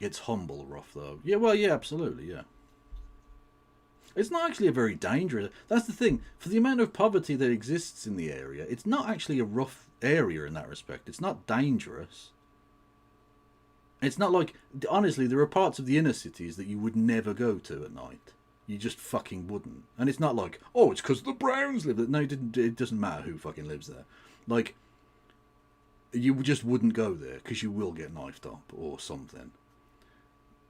E: It's humble rough, though. Yeah, well, yeah, absolutely, yeah. It's not actually a very dangerous... That's the thing. For the amount of poverty that exists in the area, it's not actually a rough area in that respect. It's not dangerous. It's not like... Honestly, there are parts of the inner cities that you would never go to at night. You just fucking wouldn't. And it's not like, oh, it's because the Browns live there. No, it doesn't matter who fucking lives there. Like, you just wouldn't go there because you will get knifed up or something.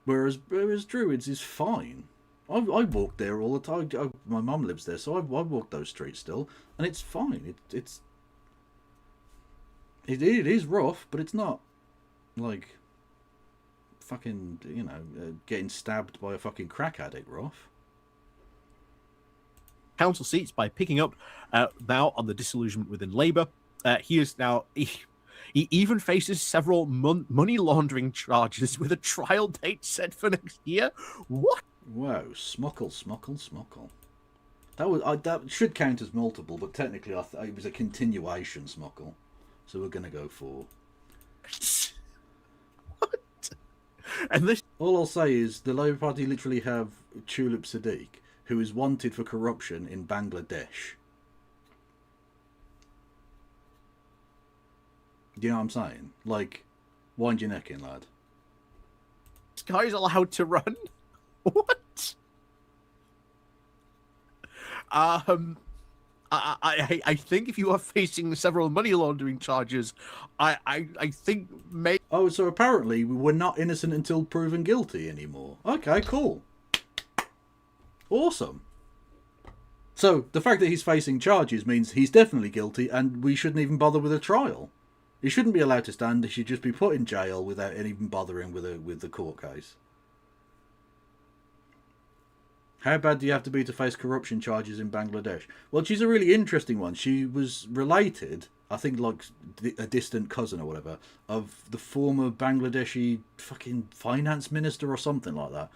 E: Whereas Druids is fine. I walk there all the time. My mum lives there, so I walk those streets still, and it's fine. It is rough, but it's not like fucking getting stabbed by a fucking crack addict rough.
K: Council seats by picking up now on the disillusionment within Labour. He even faces several money laundering charges with a trial date set for next year. What?
E: Wow, smuckle. That should count as multiple, but technically it was a continuation smuckle. So we're going to go for...
K: What? And this...
E: All I'll say is the Labour Party literally have Tulip Sadiq, who is wanted for corruption in Bangladesh. Do you know what I'm saying? Like, wind your neck in, lad.
K: This guy's allowed to run? What? I think if you are facing several money laundering charges, I think maybe...
E: Oh, so apparently we're not innocent until proven guilty anymore. Okay, cool. Awesome. So, the fact that he's facing charges means he's definitely guilty and we shouldn't even bother with a trial. He shouldn't be allowed to stand, he should just be put in jail without even bothering with the court case. How bad do you have to be to face corruption charges in Bangladesh? Well, she's a really interesting one. She was related, I think like a distant cousin or whatever, of the former Bangladeshi fucking finance minister or something like that.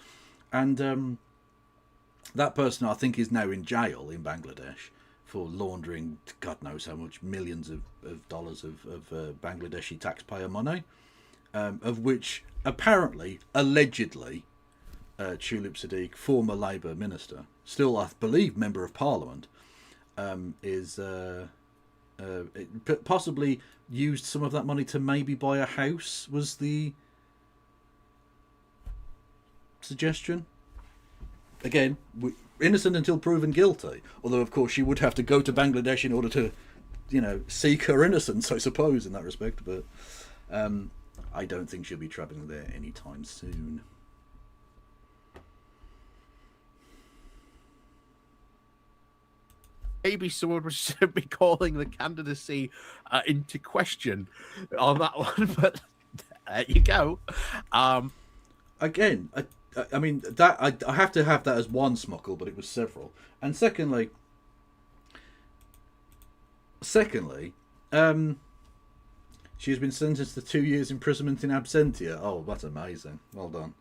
E: And that person, I think, is now in jail in Bangladesh for laundering God knows how much millions of dollars of Bangladeshi taxpayer money, of which apparently, allegedly, Tulip Sadiq, former Labour minister, still I believe member of Parliament, is possibly used some of that money to maybe buy a house, was the suggestion. Again, innocent until proven guilty. Although, of course, she would have to go to Bangladesh in order to, seek her innocence, I suppose, in that respect. But I don't think she'll be travelling there anytime soon.
K: Maybe someone should be calling the candidacy into question on that one, but there you go.
E: Again, I mean, that I have to have that as one smuckle, but it was several. And secondly, she has been sentenced to 2 years imprisonment in absentia. Oh, that's amazing. Well done.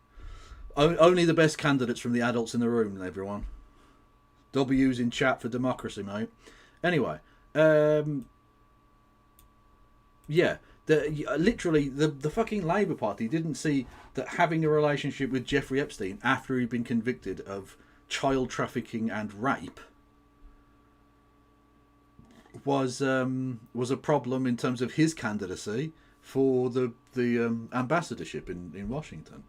E: Only the best candidates from the adults in the room, everyone. W's in chat for democracy, mate. Anyway, yeah, literally the fucking Labour Party didn't see that having a relationship with Jeffrey Epstein after he'd been convicted of child trafficking and rape was a problem in terms of his candidacy for the ambassadorship in Washington.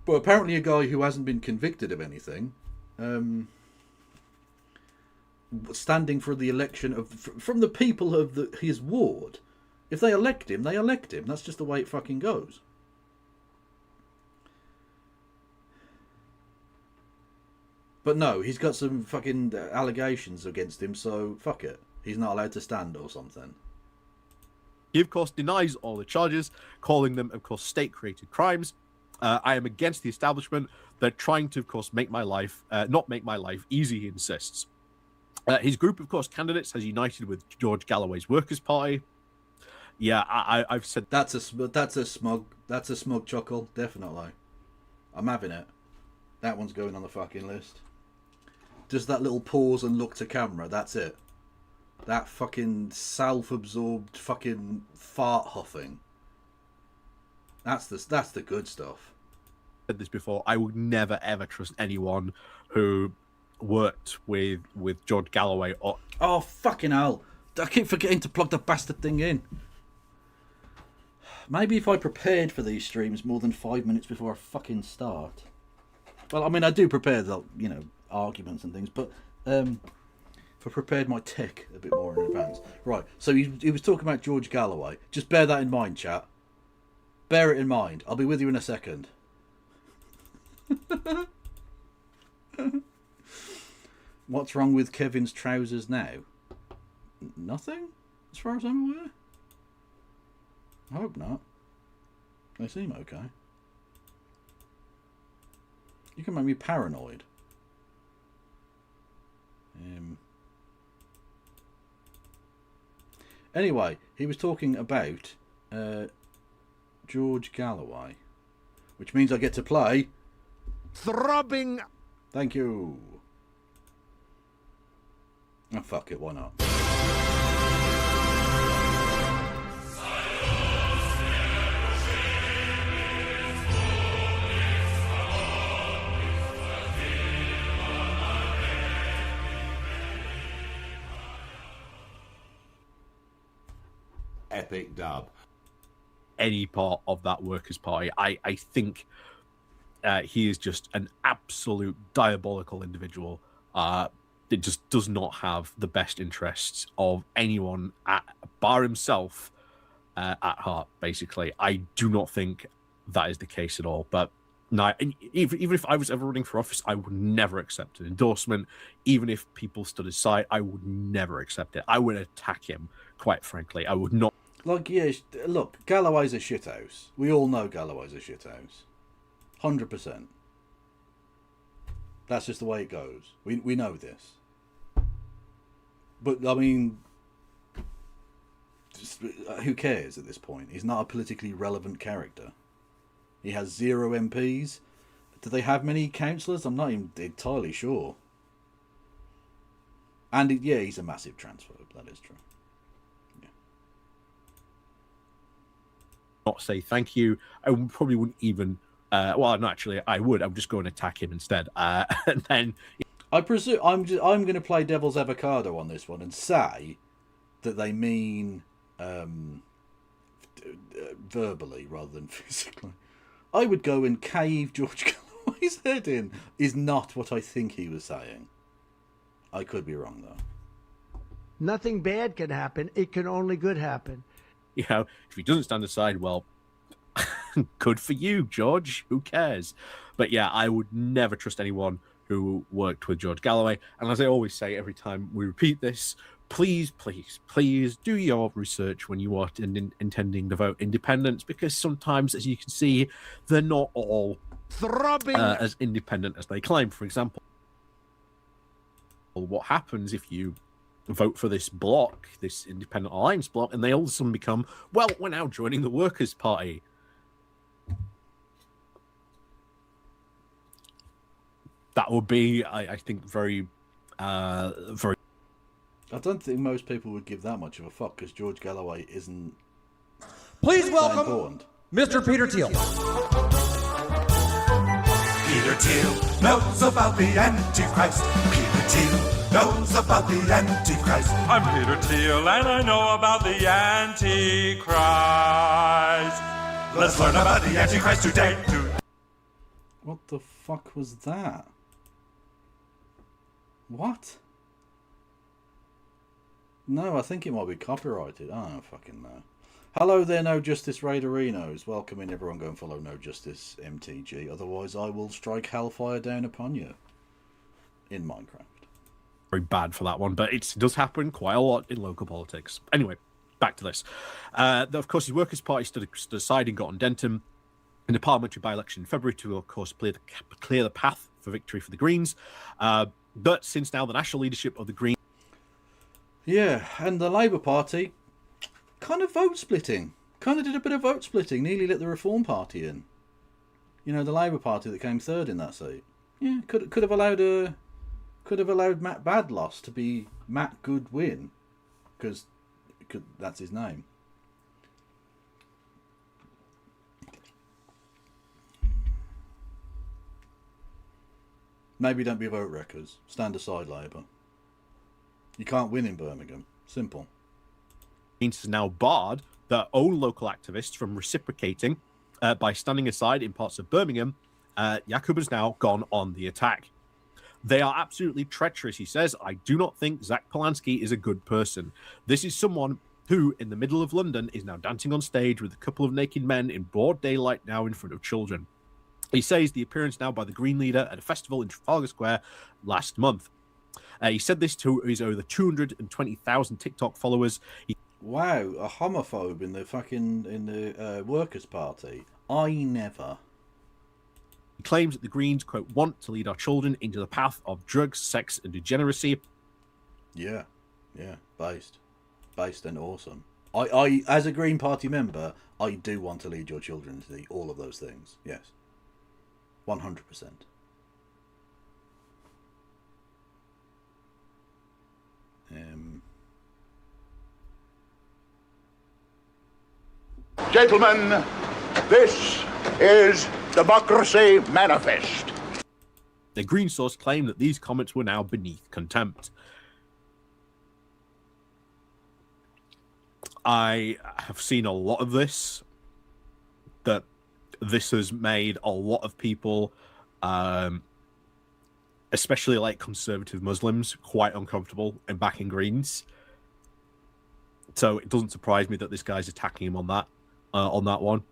E: But apparently a guy who hasn't been convicted of anything, standing for the election from the people of his ward, if they elect him, they elect him. That's just the way it fucking goes. But no, he's got some fucking allegations against him, so fuck it. He's not allowed to stand or something.
K: He, of course, denies all the charges, calling them, of course, state-created crimes. I am against the establishment. They're trying to, of course, make my life, not make my life easy, he insists. His group, of course, candidates has united with George Galloway's Workers' Party. Yeah, I've said...
E: That's a smug chuckle, definitely. I'm having it. That one's going on the fucking list. Just that little pause and look to camera, that's it. That fucking self-absorbed fucking fart huffing. That's the good stuff.
K: I said this before, I would never ever trust anyone who worked with George Galloway or...
E: Oh, fucking hell. I keep forgetting to plug the bastard thing in. Maybe if I prepared for these streams more than 5 minutes before I fucking start. Well, I mean, I do prepare the, arguments and things, but if I prepared my tech a bit more in advance. Right, so he was talking about George Galloway. Just bear that in mind, chat. Bear it in mind. I'll be with you in a second. What's wrong with Kevin's trousers now? Nothing, as far as I'm aware. I hope not. They seem okay. You can make me paranoid. Anyway, he was talking about George Galloway, which means I get to play
K: Throbbing.
E: Thank you. Oh, fuck it, why not?
L: Epic dub.
K: Any part of that Workers' Party. I think he is just an absolute diabolical individual. It just does not have the best interests of anyone bar himself at heart, basically. I do not think that is the case at all. But no, even if I was ever running for office, I would never accept an endorsement. Even if people stood aside, I would never accept it. I would attack him, quite frankly. I would not.
E: Like, yeah, look, Galloway's a shithouse. We all know Galloway's a shithouse. 100%. That's just the way it goes. We know this. But, I mean, just, who cares at this point? He's not a politically relevant character. He has 0 MPs. Do they have many councillors? I'm not even entirely sure. And, yeah, he's a massive transphobe. That is true.
K: Not say thank you. I probably wouldn't even. Well, no, actually, I would. I would just go and attack him instead. And then
E: I presume I'm going to play devil's avocado on this one and say that they mean verbally rather than physically. I would go and cave George Galloway's head in. Is not what I think he was saying. I could be wrong though.
M: Nothing bad can happen. It can only good happen.
K: If he doesn't stand aside, well, good for you, George. Who cares? But yeah, I would never trust anyone who worked with George Galloway. And as I always say every time we repeat this, please, please, please do your research when you are intending to vote independents, because sometimes, as you can see, they're not all
M: throbbing
K: as independent as they claim. For example, what happens if you vote for this bloc, this independent alliance bloc, and they all of a sudden become, well, we're now joining the Workers' Party. That would be, I think, very.
E: I don't think most people would give that much of a fuck because George Galloway isn't.
L: Please
E: that
L: welcome
E: important.
L: Mr. Peter Thiel.
N: Peter Thiel knows about the Antichrist. Peter Thiel knows about the Antichrist.
D: I'm Peter Thiel and I know about the Antichrist.
N: Let's learn about the Antichrist today.
E: What the fuck was that? What? No, I think it might be copyrighted. I don't fucking know. Hello there, No Justice Raiderinos. Welcome in, everyone. Go and follow No Justice MTG. Otherwise, I will strike hellfire down upon you in Minecraft.
K: Very bad for that one, but it does happen quite a lot in local politics. Anyway, back to this. Of course, his Workers' Party stood aside and got on Denton in the parliamentary by-election in February to, of course, clear the path for victory for the Greens. But since now the national leadership of the Greens...
E: Yeah, and the Labour Party kind of vote splitting. Kind of did a bit of vote splitting. Nearly let the Reform Party in. You know, the Labour Party that came third in that seat. Yeah, could have allowed Matt Badloss to be Matt Goodwin, because that's his name. Maybe don't be vote wreckers. Stand aside, Labour. You can't win in Birmingham. Simple.
K: Has now barred their own local activists from reciprocating by standing aside in parts of Birmingham. Jakub has now gone on the attack. They are absolutely treacherous, he says. I do not think Zach Polanski is a good person. This is someone who, in the middle of London, is now dancing on stage with a couple of naked men in broad daylight now in front of children. He says the appearance now by the Green leader at a festival in Trafalgar Square last month. He said this to his over 220,000 TikTok followers.
E: Wow, a homophobe in the Workers' Party. I never.
K: He claims that the Greens, quote, want to lead our children into the path of drugs, sex, and degeneracy.
E: Yeah, based and awesome. I, as a Green Party member, I do want to lead your children into all of those things. Yes, 100%.
O: Gentlemen, this is Democracy Manifest.
K: The Green source claimed that these comments were now beneath contempt. I have seen a lot of this, that this has made a lot of people, especially like conservative Muslims, quite uncomfortable in backing Greens. So it doesn't surprise me that this guy's attacking him on that one.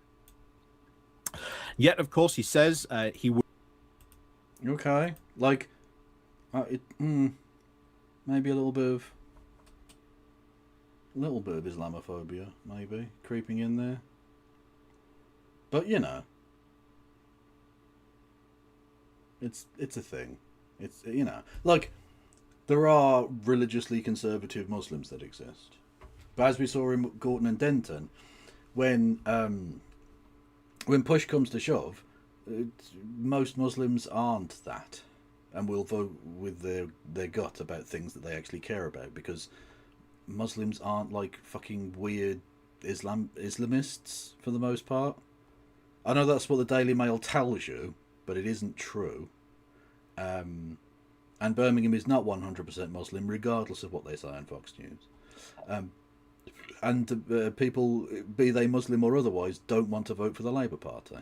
K: Yet, of course, he says he would.
E: Okay, like, maybe a little bit of Islamophobia, maybe creeping in there. But you know, it's a thing. It's, you know, like, there are religiously conservative Muslims that exist, but as we saw in Gorton and Denton, when push comes to shove, most Muslims aren't that, and will vote with their gut about things that they actually care about, because Muslims aren't like fucking weird Islamists for the most part. I know that's what the Daily Mail tells you, but it isn't true. And Birmingham is not 100% Muslim, regardless of what they say on Fox News. And people, be they Muslim or otherwise, don't want to vote for the Labour Party.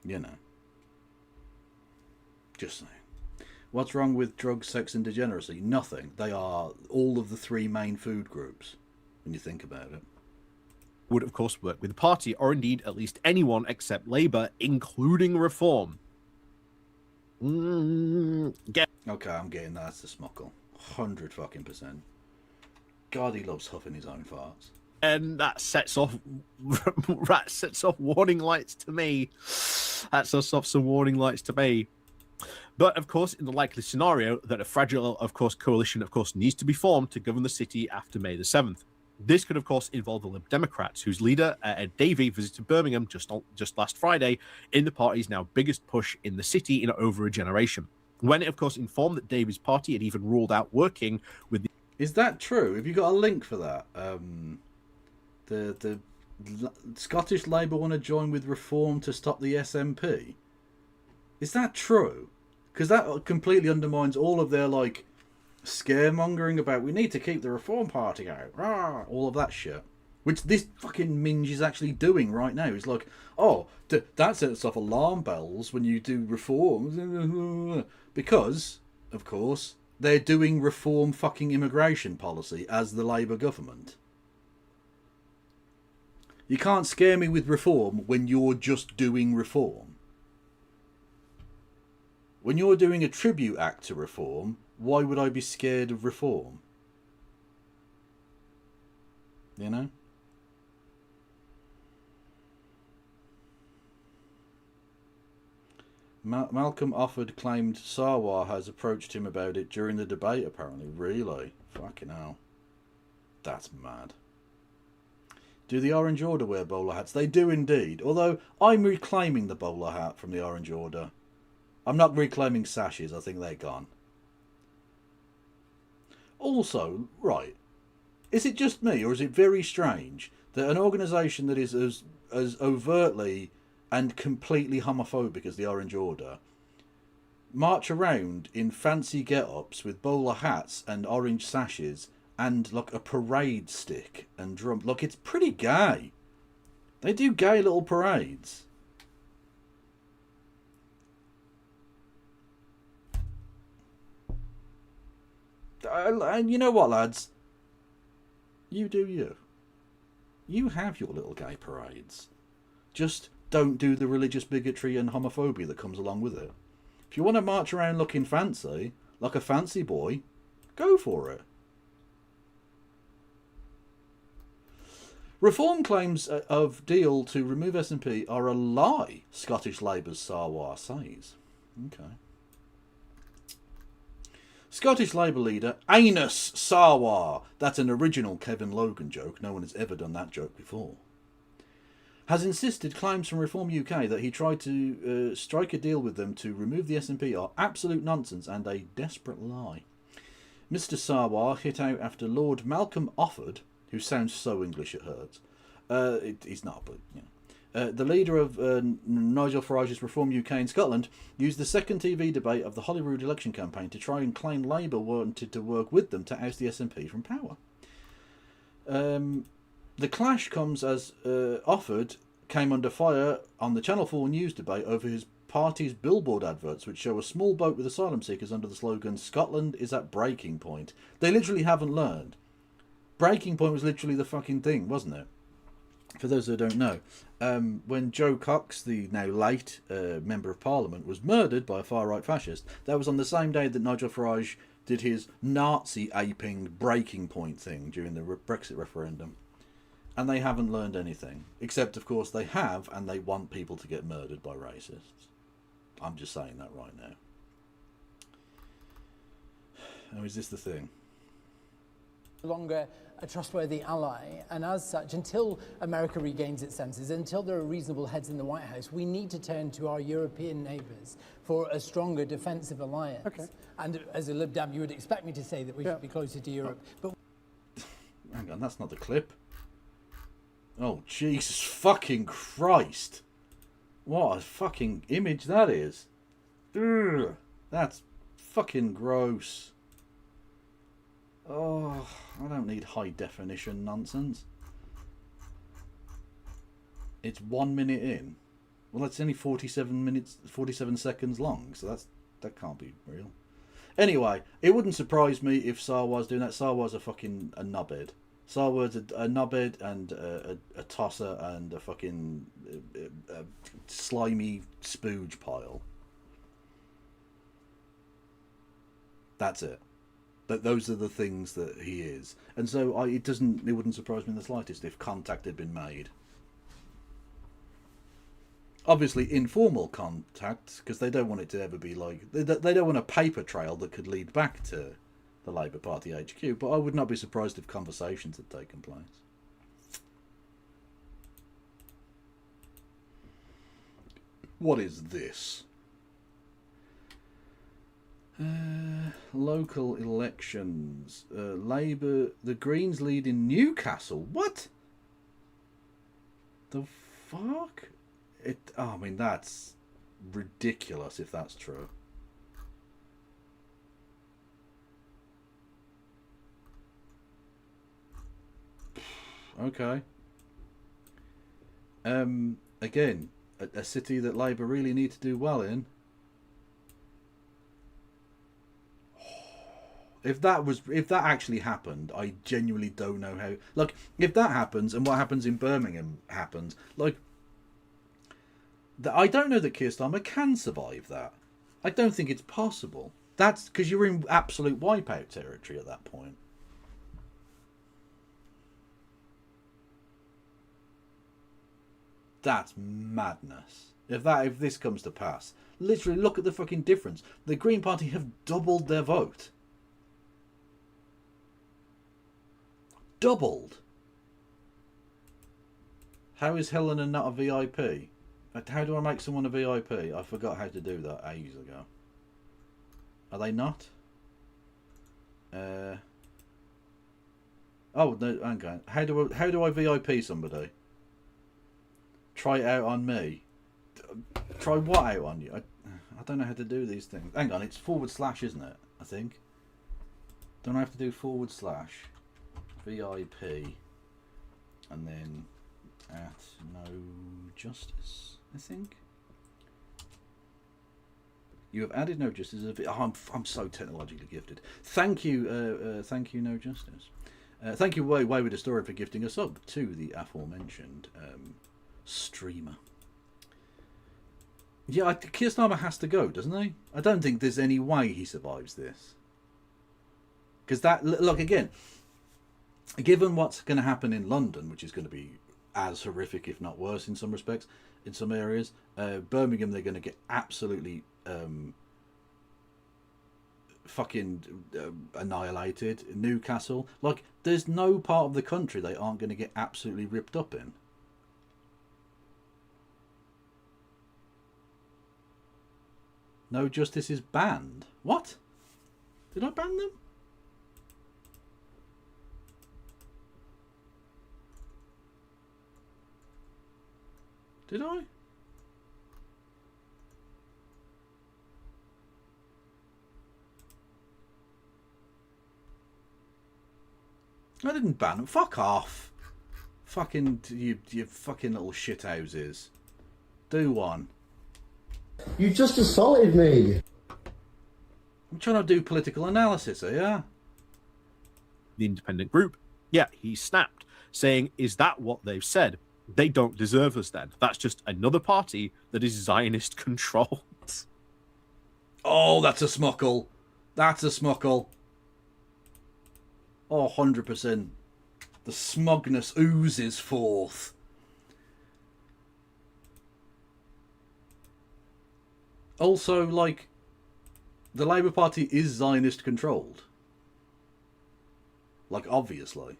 E: You know. Just saying. What's wrong with drugs, sex and degeneracy? Nothing. They are all of the three main food groups, when you think about it.
K: Would, of course, work with the party, or indeed at least anyone except Labour, including Reform.
E: Okay, I'm getting that. That's the smuckle. 100%. God, he loves huffing his own farts.
K: And that sets off warning lights to me. That sets off some warning lights to me. But, of course, in the likely scenario that a fragile, of course, coalition, of course, needs to be formed to govern the city after May the 7th. This could, of course, involve the Lib Democrats, whose leader, Ed Davey, visited Birmingham just last Friday in the party's now biggest push in the city in over a generation. When it, of course, informed that Davey's party had even ruled out working with the...
E: Is that true? Have you got a link for that? The Scottish Labour want to join with Reform to stop the SNP. Is that true? Because that completely undermines all of their, like, scaremongering about we need to keep the Reform Party out. Rah, all of that shit. Which this fucking minge is actually doing right now. It's like, oh, that sets off alarm bells when you do reform. Because, of course, they're doing reform fucking immigration policy as the Labour government. You can't scare me with reform when you're just doing reform. When you're doing a tribute act to reform, why would I be scared of reform? You know? Malcolm Offord claimed Sarwar has approached him about it during the debate, apparently. Really? Fucking hell. That's mad. Do the Orange Order wear bowler hats? They do indeed. Although, I'm reclaiming the bowler hat from the Orange Order. I'm not reclaiming sashes. I think they're gone. Also, right. Is it just me, or is it very strange that an organisation that is as overtly and completely homophobic as the Orange Order march around in fancy get-ups with bowler hats and orange sashes and like a parade stick and drum? Look, it's pretty gay. They do gay little parades. And you know what, lads? You do you. You have your little gay parades. Just don't do the religious bigotry and homophobia that comes along with it. If you want to march around looking fancy, like a fancy boy, go for it. Reform claims of deal to remove SNP are a lie, Scottish Labour's Sarwar says. Okay. Scottish Labour leader Anus Sarwar, that's an original Kevin Logan joke, no one has ever done that joke before, has insisted claims from Reform UK that he tried to strike a deal with them to remove the SNP are absolute nonsense and a desperate lie. Mr Sarwar hit out after Lord Malcolm Offord, who sounds so English it hurts. He's not, but you know. The leader of Nigel Farage's Reform UK in Scotland used the second TV debate of the Holyrood election campaign to try and claim Labour wanted to work with them to oust the SNP from power. The clash comes as Offord came under fire on the Channel 4 news debate over his party's billboard adverts, which show a small boat with asylum seekers under the slogan, "Scotland is at breaking point." They literally haven't learned. Breaking point was literally the fucking thing, wasn't it? For those who don't know, when Joe Cox, the now late Member of Parliament, was murdered by a far-right fascist, that was on the same day that Nigel Farage did his Nazi-aping breaking point thing during the Brexit referendum. And they haven't learned anything. Except, of course, they have, and they want people to get murdered by racists. I'm just saying that right now. Oh, is this the thing?
P: Longer a trustworthy ally, and as such, until America regains its senses, until there are reasonable heads in the White House, we need to turn to our European neighbours for a stronger defensive alliance. Okay. And as a Lib Dem, you would expect me to say that we should be closer to Europe. But
E: hang on, that's not the clip. Oh, Jesus fucking Christ. What a fucking image that is. Ugh, that's fucking gross. Oh, I don't need high definition nonsense. It's 1 minute in. Well, that's only 47 seconds long, so that can't be real. Anyway, it wouldn't surprise me if Sarwar's doing that. Sarwar's a fucking knobhead. Sarwar's a knobhead and a tosser and a fucking slimy spooge pile. That's it. That those are the things that he is, and so it wouldn't surprise me in the slightest if contact had been made. Obviously, informal contact, because they don't want it to ever be like they don't want a paper trail that could lead back to the Labour Party HQ, but I would not be surprised if conversations had taken place. What is this? Local elections. Labour, the Greens lead in Newcastle. What? The fuck? I mean, that's ridiculous if that's true. Okay. Again, a city that Labour really need to do well in. If that actually happened, I genuinely don't know how. Like, if that happens and what happens in Birmingham happens, like, I don't know that Keir Starmer can survive that. I don't think it's possible. That's because you're in absolute wipeout territory at that point. That's madness. If this comes to pass, literally look at the fucking difference. The Green Party have doubled their vote. Doubled. How is Helena not a VIP? How do I make someone a VIP? I forgot how to do that ages ago. Are they not? Oh no, hang on. How do I VIP somebody? Try it out on me. Try what out on you? I don't know how to do these things. Hang on, it's /, isn't it? I think. Don't I have to do / VIP and then at no justice, I think. You have added no justice. I'm so technologically gifted. Thank you, thank you, no justice. Thank you, Wayward Historian, for gifting us up to the aforementioned streamer. Yeah, Keir Starmer has to go, doesn't he? I don't think there's any way he survives this. Because that, look, again, given what's going to happen in London, which is going to be as horrific, if not worse in some respects, in some areas, Birmingham, they're going to get absolutely fucking annihilated. Newcastle, like, there's no part of the country they aren't going to get absolutely ripped up in. No justice is banned. What? Did I ban them? Did I? I didn't ban them. Fuck off. Fucking you fucking little shithouses. Do one.
Q: You just assaulted me.
E: I'm trying to do political analysis here.
K: The independent group, yeah, he snapped, saying, is that what they've said? They don't deserve us then. That's just another party that is Zionist controlled.
E: Oh, that's a smuckle. That's a smuckle. Oh, 100%. The smugness oozes forth. Also, like, the Labour Party is Zionist controlled. Like, obviously.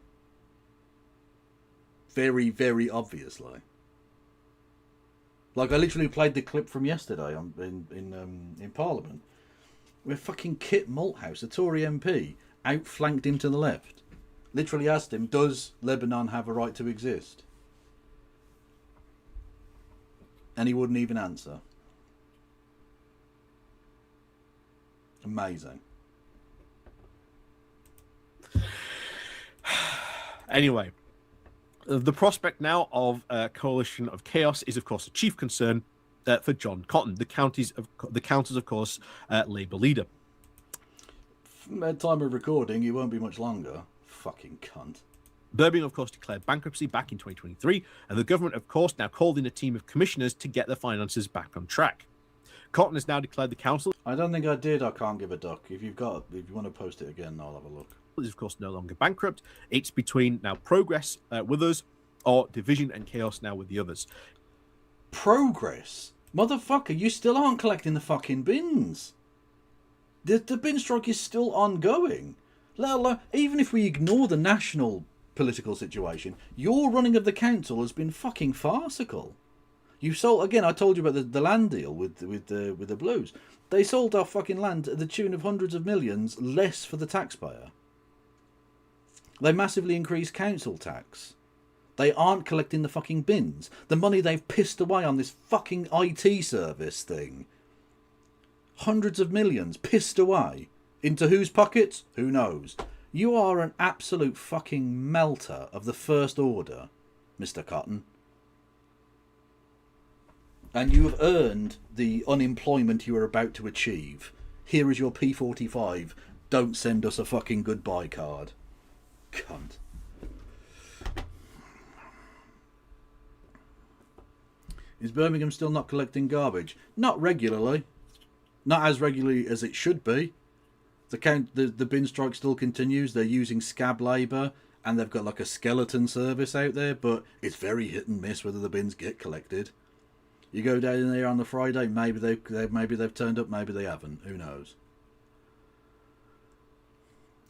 E: Very, very obviously. Like, I literally played the clip from yesterday in Parliament, where fucking Kit Malthouse, a Tory MP, outflanked him to the left. Literally asked him, does Lebanon have a right to exist? And he wouldn't even answer. Amazing.
K: Anyway, the prospect now of a coalition of chaos is, of course, a chief concern for John Cotton, the county's, of course, Labour leader.
E: At time of recording, it won't be much longer. Fucking cunt.
K: Birmingham, of course, declared bankruptcy back in 2023, and the government, of course, now called in a team of commissioners to get their finances back on track. Cotton has now declared the council.
E: I don't think I did. I can't give a duck. If you want to post it again, I'll have a look.
K: Is of course no longer bankrupt. It's between now Progress with us, or Division and Chaos now with the others.
E: Progress, motherfucker! You still aren't collecting the fucking bins. The bin strike is still ongoing. let alone, even if we ignore the national political situation, your running of the council has been fucking farcical. You sold, again, I told you about the land deal with the Blues. They sold our fucking land at the tune of hundreds of millions less for the taxpayer. They massively increased council tax. They aren't collecting the fucking bins. The money they've pissed away on this fucking IT service thing. Hundreds of millions pissed away. Into whose pockets? Who knows? You are an absolute fucking melter of the first order, Mr. Cotton. And you have earned the unemployment you are about to achieve. Here is your P45. Don't send us a fucking goodbye card. Cunt. Is Birmingham still not collecting garbage? Not regularly. Not as regularly as it should be. The bin strike still continues. They're using scab labour, and they've got like a skeleton service out there, but it's very hit and miss whether the bins get collected. You go down in there on the Friday, maybe they've turned up, maybe they haven't. Who knows?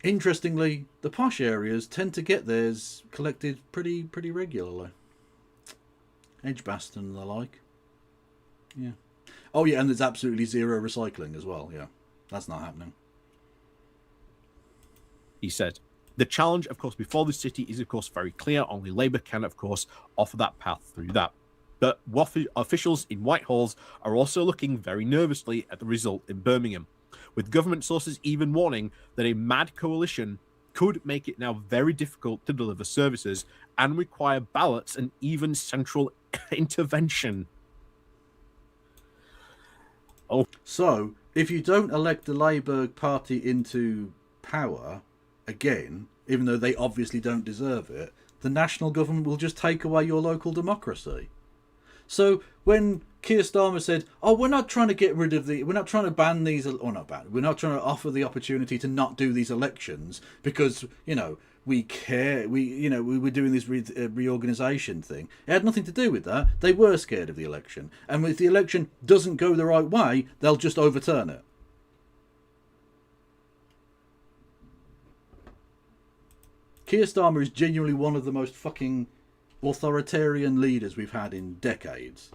E: Interestingly, the posh areas tend to get theirs collected pretty regularly. Edgbaston and the like. Yeah. Oh yeah, and there's absolutely zero recycling as well. Yeah, that's not happening.
K: He said, the challenge, of course, before the city is, of course, very clear. Only Labour can, of course, offer that path through that. But officials in Whitehall are also looking very nervously at the result in Birmingham, with government sources even warning that a mad coalition could make it now very difficult to deliver services and require ballots and even central intervention.
E: Oh, so if you don't elect the Labour Party into power again, even though they obviously don't deserve it, the national government will just take away your local democracy. So when Keir Starmer said, "Oh, we're not trying to get rid of we're not trying to ban these, or not ban, we're not trying to offer the opportunity to not do these elections because we care, we were doing this reorganisation thing." It had nothing to do with that. They were scared of the election, and if the election doesn't go the right way, they'll just overturn it. Keir Starmer is genuinely one of the most fucking authoritarian leaders we've had in decades.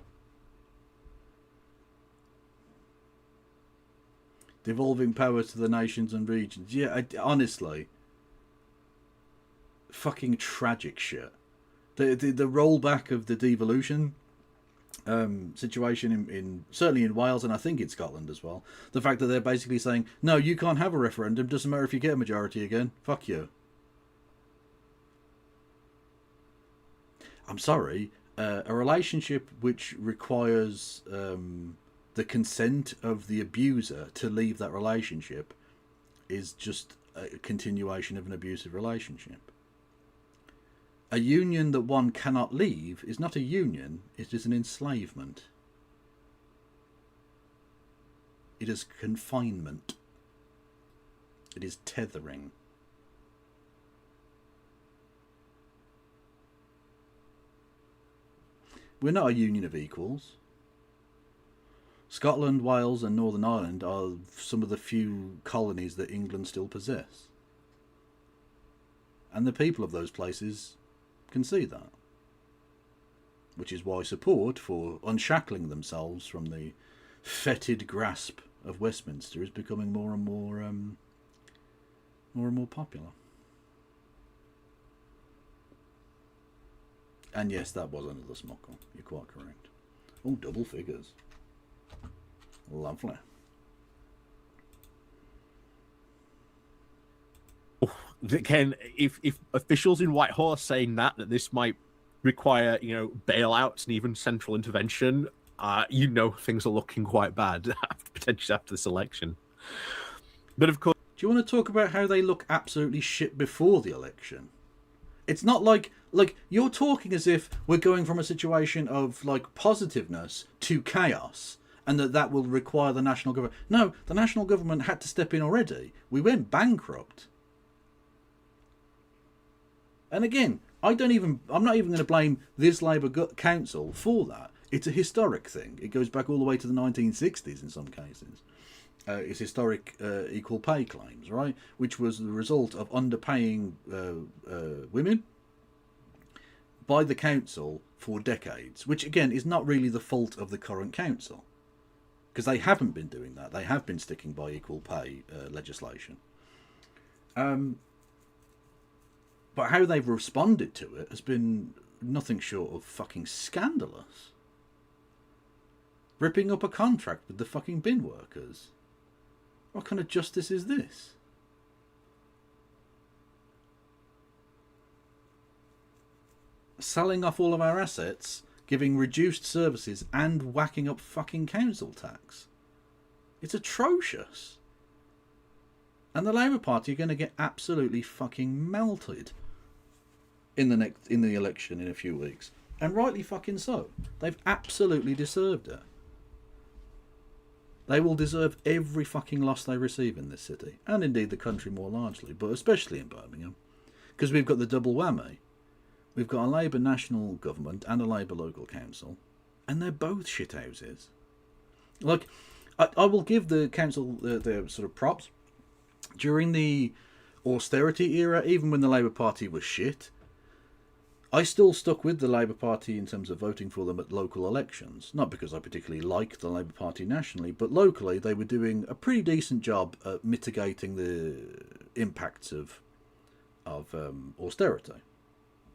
E: Devolving powers to the nations and regions. Yeah, honestly, fucking tragic shit. The rollback of the devolution situation in certainly in Wales, and I think in Scotland as well. The fact that they're basically saying, no, you can't have a referendum. Doesn't matter if you get a majority again. Fuck you. I'm sorry, a relationship which requires the consent of the abuser to leave that relationship is just a continuation of an abusive relationship. A union that one cannot leave is not a union, it is an enslavement. It is confinement. It is tethering. We're not a union of equals. Scotland, Wales and Northern Ireland are some of the few colonies that England still possess. And the people of those places can see that. Which is why support for unshackling themselves from the fetid grasp of Westminster is becoming more and more popular. And yes, that was another smockle. You're quite correct. Oh, double figures. Lovely.
K: Again, if officials in Whitehall are saying that this might require, bailouts and even central intervention, things are looking quite bad potentially after this election. But of course,
E: do you want to talk about how they look absolutely shit before the election? It's not like you're talking as if we're going from a situation of positiveness to chaos, and that will require the national government. No, the national government had to step in already. We went bankrupt. And again, I'm not even going to blame this Labour council for that. It's a historic thing. It goes back all the way to the 1960s in some cases. its historic equal pay claims, right? Which was the result of underpaying women by the council for decades, which again is not really the fault of the current council, because they haven't been doing that. They have been sticking by equal pay legislation. But how they've responded to it has been nothing short of fucking scandalous. Ripping up a contract with the fucking bin workers. What kind of justice is this? Selling off all of our assets, giving reduced services, and whacking up fucking council tax. It's atrocious. And the Labour Party are going to get absolutely fucking melted in the election in a few weeks. And rightly fucking so. They've absolutely deserved it. They will deserve every fucking loss they receive in this city. And indeed the country more largely, but especially in Birmingham. Because we've got the double whammy. We've got a Labour national government and a Labour local council. And they're both shithouses. Like, I will give the council their sort of props. During the austerity era, even when the Labour Party was shit, I still stuck with the Labour Party in terms of voting for them at local elections. Not because I particularly liked the Labour Party nationally, but locally they were doing a pretty decent job at mitigating the impacts of austerity.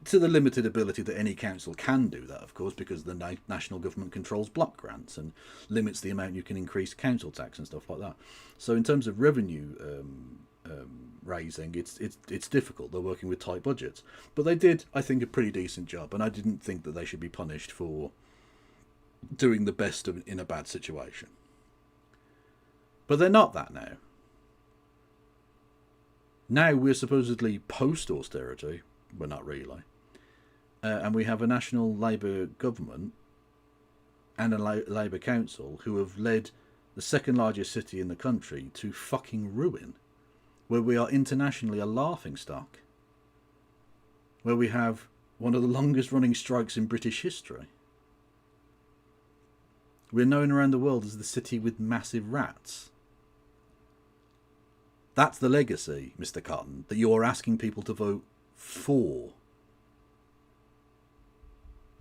E: To the limited ability that any council can do that, of course, because the national government controls block grants and limits the amount you can increase council tax and stuff like that. So in terms of revenue raising, it's difficult. They're working with tight budgets. But they did, I think, a pretty decent job, and I didn't think that they should be punished for doing the best in a bad situation. But they're not that now. Now we're supposedly post-austerity. We're not really. And we have a national Labour government and a Labour council who have led the second largest city in the country to fucking ruin, where we are internationally a laughingstock, where we have one of the longest running strikes in British history. We're known around the world as the city with massive rats. That's the legacy, Mr. Cotton, that you're asking people to vote for.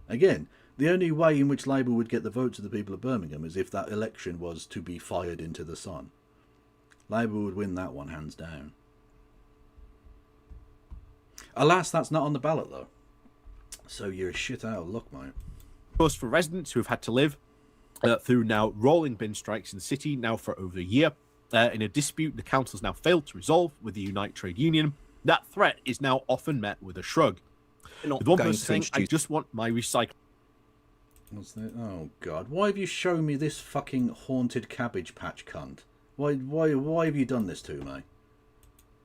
E: Again, the only way in which Labour would get the votes of the people of Birmingham is if that election was to be fired into the sun. Labour would win that one hands down. Alas, that's not on the ballot though. So you're a shit out of luck, mate.
K: Of course, for residents who have had to live through now rolling bin strikes in the city now for over a year, in a dispute the council's now failed to resolve with the Unite Trade Union, that threat is now often met with a shrug. With one person saying, I just want my recycling.
E: What's that? Oh God! Why have you shown me this fucking haunted cabbage patch, cunt? Why have you done this to me?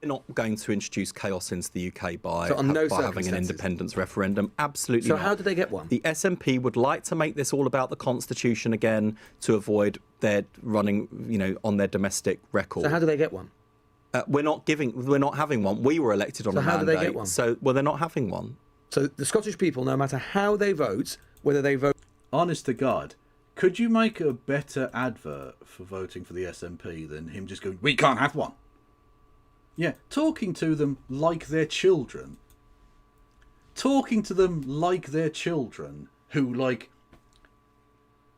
L: We're not going to introduce chaos into the UK by
R: no
L: having an independence referendum. Absolutely
R: So
L: not.
R: how did they get one?
L: The SNP would like to make this all about the Constitution again to avoid their running, on their domestic record.
R: So how do they get one?
L: We're not having one. We were elected on a mandate.
R: So how do they get one?
L: So, they're not having one.
R: So the Scottish people, no matter how they vote, whether they vote...
E: Honest to God, could you make a better advert for voting for the SNP than him just going, we can't have one? Yeah, talking to them like they're children. Talking to them like they're children who,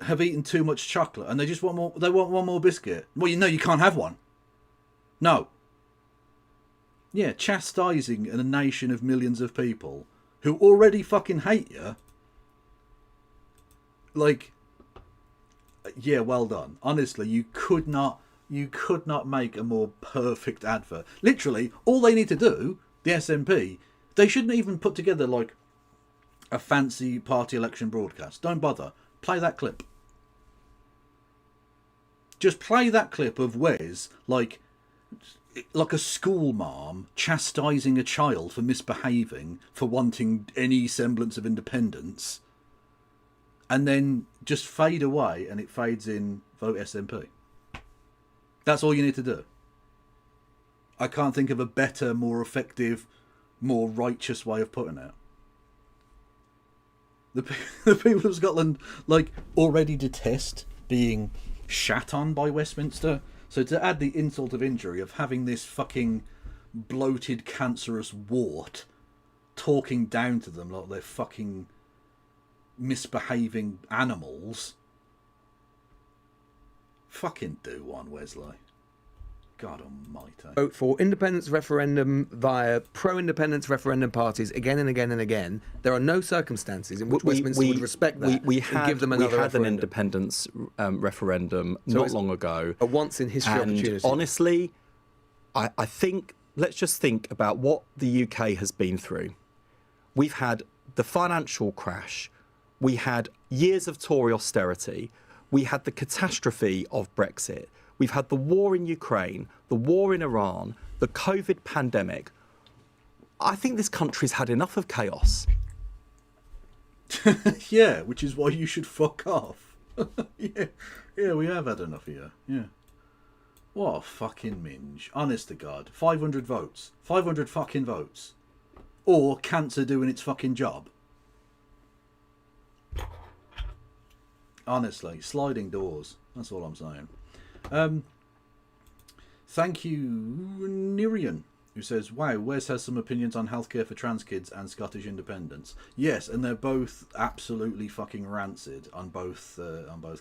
E: have eaten too much chocolate and they just want more. They want one more biscuit. Well, you can't have one. No. Yeah, chastising a nation of millions of people who already fucking hate you. Yeah, well done. Honestly, you could not make a more perfect advert. Literally, all they need to do, the SNP, they shouldn't even put together a fancy party election broadcast. Don't bother. Play that clip. Just play that clip of Wes, like a school marm chastising a child for misbehaving, for wanting any semblance of independence, and then just fade away and it fades in vote SNP. That's all you need to do. I can't think of a better, more effective, more righteous way of putting it. The people of Scotland already detest being shat on by Westminster So to add the insult of injury of having this fucking bloated, cancerous wart talking down to them like they're fucking misbehaving animals. Fucking do one, Wesley. God almighty.
R: Vote for independence referendum via pro-independence referendum parties again and again and again. There are no circumstances in which Westminster would respect that and give them another
L: We had
R: referendum.
L: an independence referendum
R: So
L: not
R: it's
L: long ago.
R: A once-in-history opportunity.
L: Honestly, I think, let's just think about what the UK has been through. We've had the financial crash. We had years of Tory austerity. We had the catastrophe of Brexit. We've had the war in Ukraine, the war in Iran, the COVID pandemic. I think this country's had enough of chaos.
E: Yeah, which is why you should fuck off. yeah, we have had enough of you. Yeah. What a fucking minge. Honest to God. 500 votes. 500 fucking votes. Or cancer doing its fucking job. Honestly, sliding doors. That's all I'm saying. Thank you, Nirian, who says, wow, Wes has some opinions on healthcare for trans kids and Scottish independence. Yes, and they're both absolutely fucking rancid on both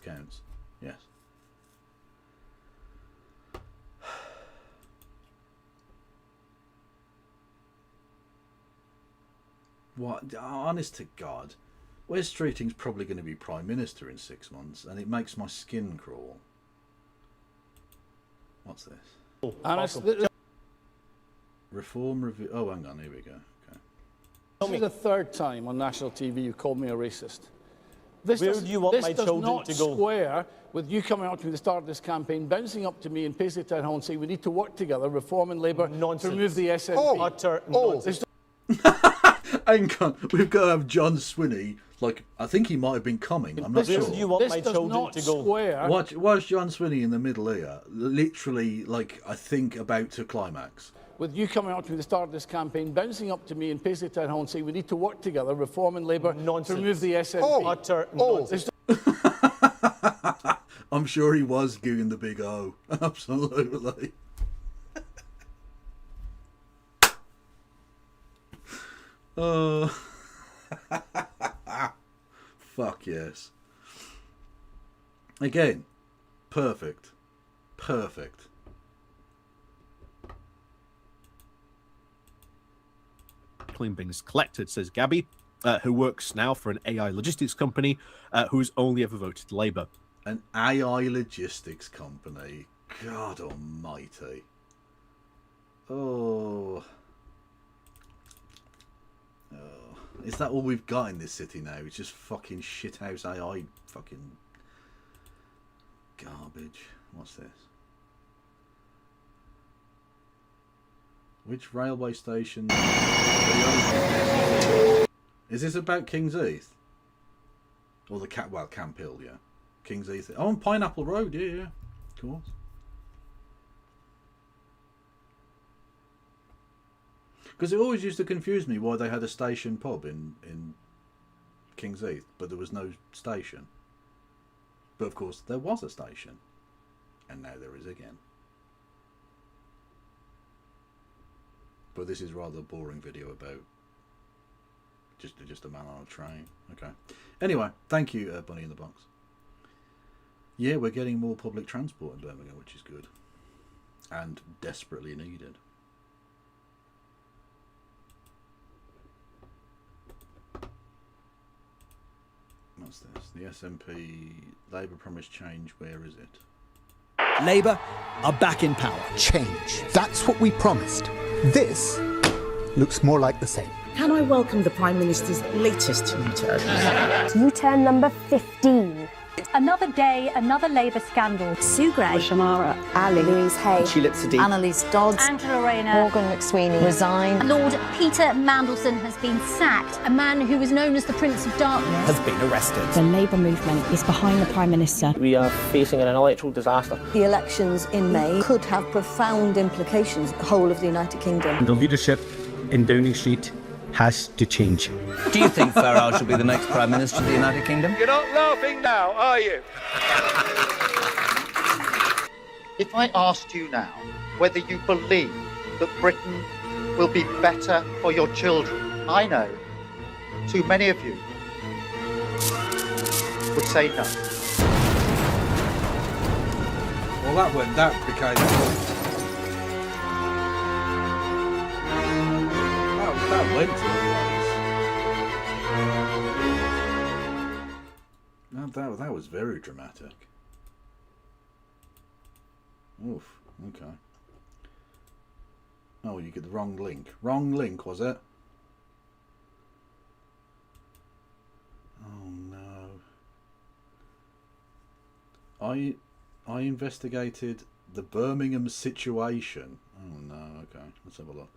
E: counts. Yes. What? Honest to God. Wes Streeting's probably going to be Prime Minister in 6 months, and it makes my skin crawl. What's this? Reform review. Oh, hang on, here we go. Okay.
S: This is the third time on national TV you called me a racist. This
T: Where
S: does,
T: do you want
S: this
T: my
S: does
T: children
S: not
T: to go?
S: square with you coming up to me at the start of this campaign, bouncing up to me in Paisley Town Hall and saying we need to work together, Reform and Labour, to remove the SNP.
T: Utter nonsense.
E: Hang on, we've got to have John Swinney. Like, I think he might have been coming. I'm not
S: Where
E: sure.
S: do you want my children to go? Square.
E: Watch John Swinney in the middle here. Literally, like, I think about to climax.
S: With you coming up to me at the start of this campaign, bouncing up to me in Paisley Town Hall and saying we need to work together, Reform and Labour, to remove the SNP.
T: Utter nonsense.
E: I'm sure he was giving the big O. Absolutely. Oh. Fuck yes. Again, perfect. Perfect.
K: Clean Bins Collected, says Gabby, who works now for an AI logistics company, who's only ever voted Labour.
E: An AI logistics company. God almighty. Oh. Is that all we've got in this city now? It's just fucking shithouse AI fucking garbage. What's this? Which railway station? Is this about King's Heath? Or the Camp Hill, yeah. King's Heath. Oh, on Pineapple Road, yeah. Of course. Because it always used to confuse me why they had a station pub in King's Heath, but there was no station. But of course, there was a station. And now there is again. But this is rather a boring video about just a man on a train. Okay. Anyway, thank you, Bunny in the Box. Yeah, we're getting more public transport in Birmingham, which is good. And desperately needed. What's this? The SNP Labour promised change. Where is it?
U: Labour are back in power.
Q: Change. That's what we promised. This looks more like the same.
V: Can I welcome the Prime Minister's latest U-turn?
W: U-turn number 15. Another day, another Labour scandal. Sue Gray, Shamara Ali, Louise Hay,
V: Tulip Sadiq,
W: Annalise Dodds, Angela Rayner, Morgan McSweeney resign. Lord Peter Mandelson has been sacked. A man who was known as the Prince of Darkness
U: Has been arrested.
W: The Labour movement is behind the Prime Minister.
X: We are facing an electoral disaster.
Y: The elections in May could have profound implications for the whole of the United Kingdom.
U: The leadership in Downing Street has to change.
Z: Do you think Farage will be the next Prime Minister of the United Kingdom?
F: You're not laughing now, are you?
A: If I asked you now whether you believe that Britain will be better for your children, I know too many of you would say no.
E: Well, that became... That went to the place. That was very dramatic. Oof, okay. Oh, you get the wrong link. Wrong link, was it? Oh no. I investigated the Birmingham situation. Oh no, okay. Let's have a look.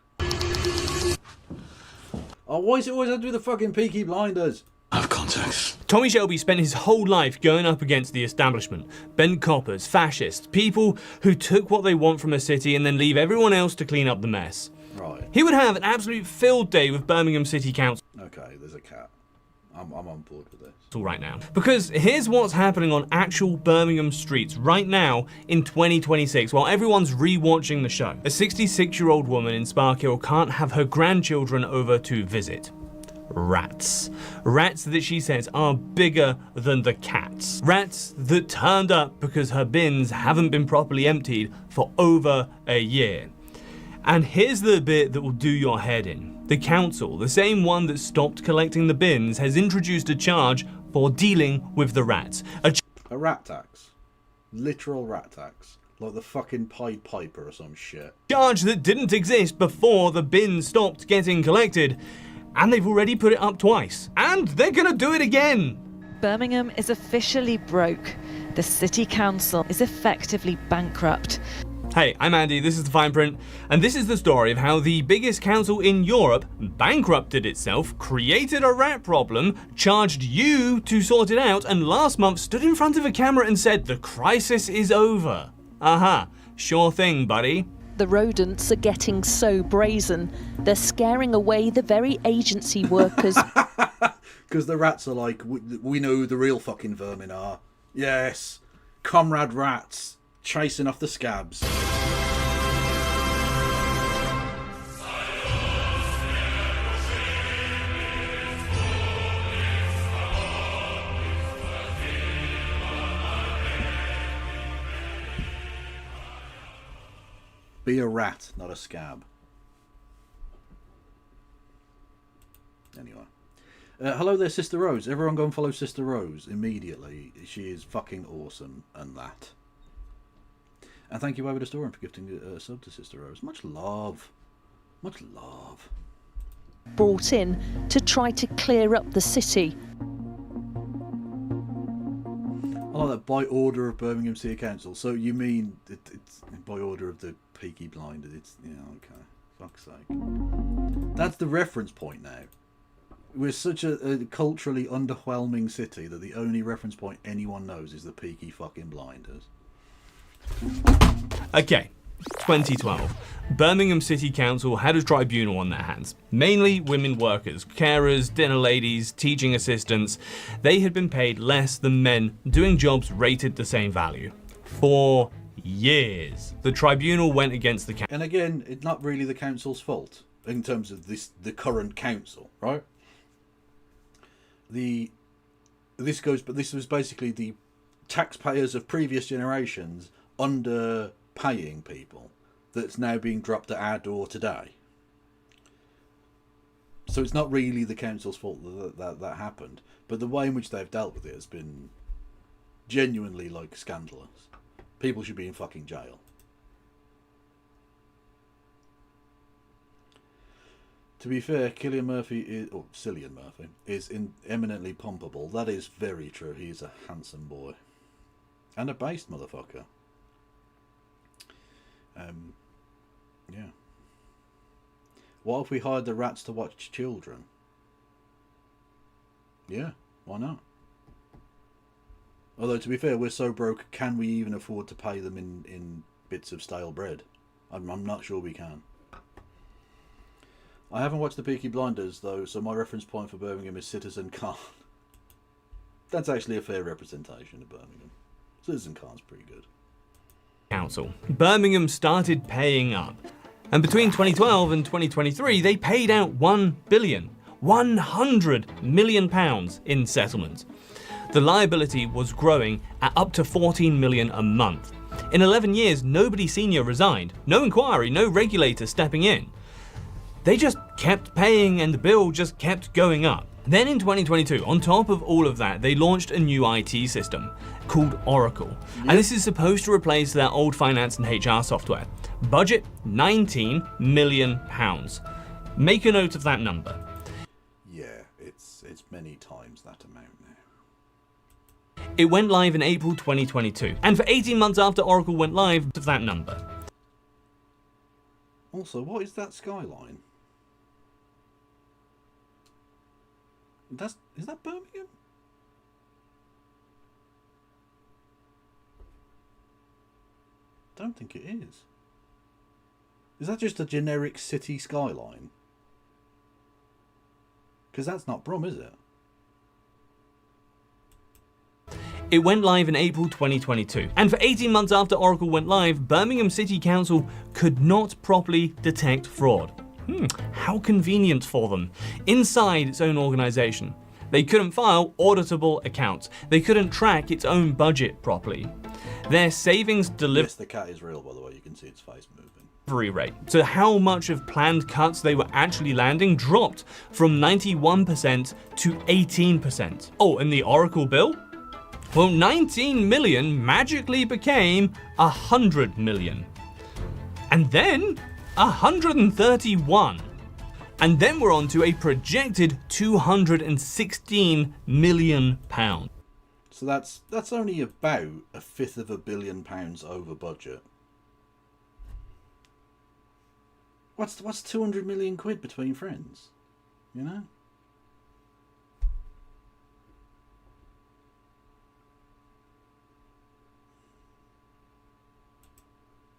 E: Oh, why is it always have to do the fucking Peaky Blinders?
B: Of context. Tommy Shelby spent his whole life going up against the establishment. Bent coppers, fascists, people who took what they want from a city and then leave everyone else to clean up the mess.
E: Right.
B: He would have an absolute field day with Birmingham City Council.
E: Okay, there's a cat. I'm on board with this.
B: Right now. Because here's what's happening on actual Birmingham streets right now in 2026 while everyone's re-watching the show. A 66-year-old woman in Sparkhill can't have her grandchildren over to visit. Rats. Rats that she says are bigger than the cats. Rats that turned up because her bins haven't been properly emptied for over a year. And here's the bit that will do your head in. The council, the same one that stopped collecting the bins, has introduced a charge for dealing with the rats.
E: A rat tax. Literal rat tax. Like the fucking Pied Piper or some shit.
B: Charge that didn't exist before the bins stopped getting collected. And they've already put it up twice. And they're gonna do it again.
C: Birmingham is officially broke. The city council is effectively bankrupt.
B: Hey, I'm Andy, this is The Fine Print, and this is the story of how the biggest council in Europe bankrupted itself, created a rat problem, charged you to sort it out, and last month stood in front of a camera and said the crisis is over. Aha, sure thing, buddy.
C: The rodents are getting so brazen, they're scaring away the very agency workers.
E: Because the rats are like, we know who the real fucking vermin are. Yes, comrade rats, chasing off the scabs. Be a rat, not a scab. Anyway. Hello there, Sister Rose. Everyone go and follow Sister Rose immediately. She is fucking awesome and that. And thank you, Over the Story, for gifting a sub to Sister Rose. Much love. Much love.
C: Brought in to try to clear up the city.
E: I like that, by order of Birmingham City Council. So you mean it's by order of the Peaky Blinders? It's, yeah, okay. Fuck's sake. That's the reference point now. We're such a culturally underwhelming city that the only reference point anyone knows is the Peaky fucking Blinders.
B: Okay, 2012. Birmingham City Council had a tribunal on their hands. Mainly women workers, carers, dinner ladies, teaching assistants. They had been paid less than men doing jobs rated the same value. For years. The tribunal went against the council.
E: And again, it's not really the council's fault in terms of the current council, right? This was basically the taxpayers of previous generations underpaying people that's now being dropped at our door today. So it's not really the council's fault that happened, but the way in which they've dealt with it has been genuinely like scandalous. People should be in fucking jail. To be fair, Cillian Murphy is eminently pumpable. That is very true. He is a handsome boy. And a based motherfucker. Yeah. What if we hired the rats to watch children? Yeah, why not? Although, to be fair, we're so broke, can we even afford to pay them in bits of stale bread? I'm not sure we can. I haven't watched the Peaky Blinders, though, so my reference point for Birmingham is Citizen Khan. That's actually a fair representation of Birmingham. Citizen Khan's pretty good.
B: Council. Birmingham started paying up. And between 2012 and 2023, they paid out £100 million in settlement. The liability was growing at up to £14 million a month. In 11 years, nobody senior resigned. No inquiry, no regulator stepping in. They just kept paying and the bill just kept going up. Then in 2022, on top of all of that, they launched a new IT system called Oracle. And this is supposed to replace their old finance and HR software. Budget, £19 million. Make a note of that number.
E: Yeah, it's many times that amount now.
B: It went live in April 2022. And for 18 months after Oracle went live, of that number.
E: Also, what is that skyline? Is that Birmingham? Don't think it is. Is that just a generic city skyline? Because that's not Brum, is it?
B: It went live in April 2022. And for 18 months after Oracle went live, Birmingham City Council could not properly detect fraud. How convenient for them. Inside its own organisation, they couldn't file auditable accounts. They couldn't track its own budget properly. Their savings delivery...
E: Yes, the cat is real, by the way. You can see its face moving.
B: Rate. So how much of planned cuts they were actually landing dropped from 91% to 18%. Oh, and the Oracle bill? Well, 19 million magically became 100 million. And then 131. And then we're on to a projected 216 million pounds.
E: So that's only about £1/5 billion over budget. What's 200 million quid between friends? You know?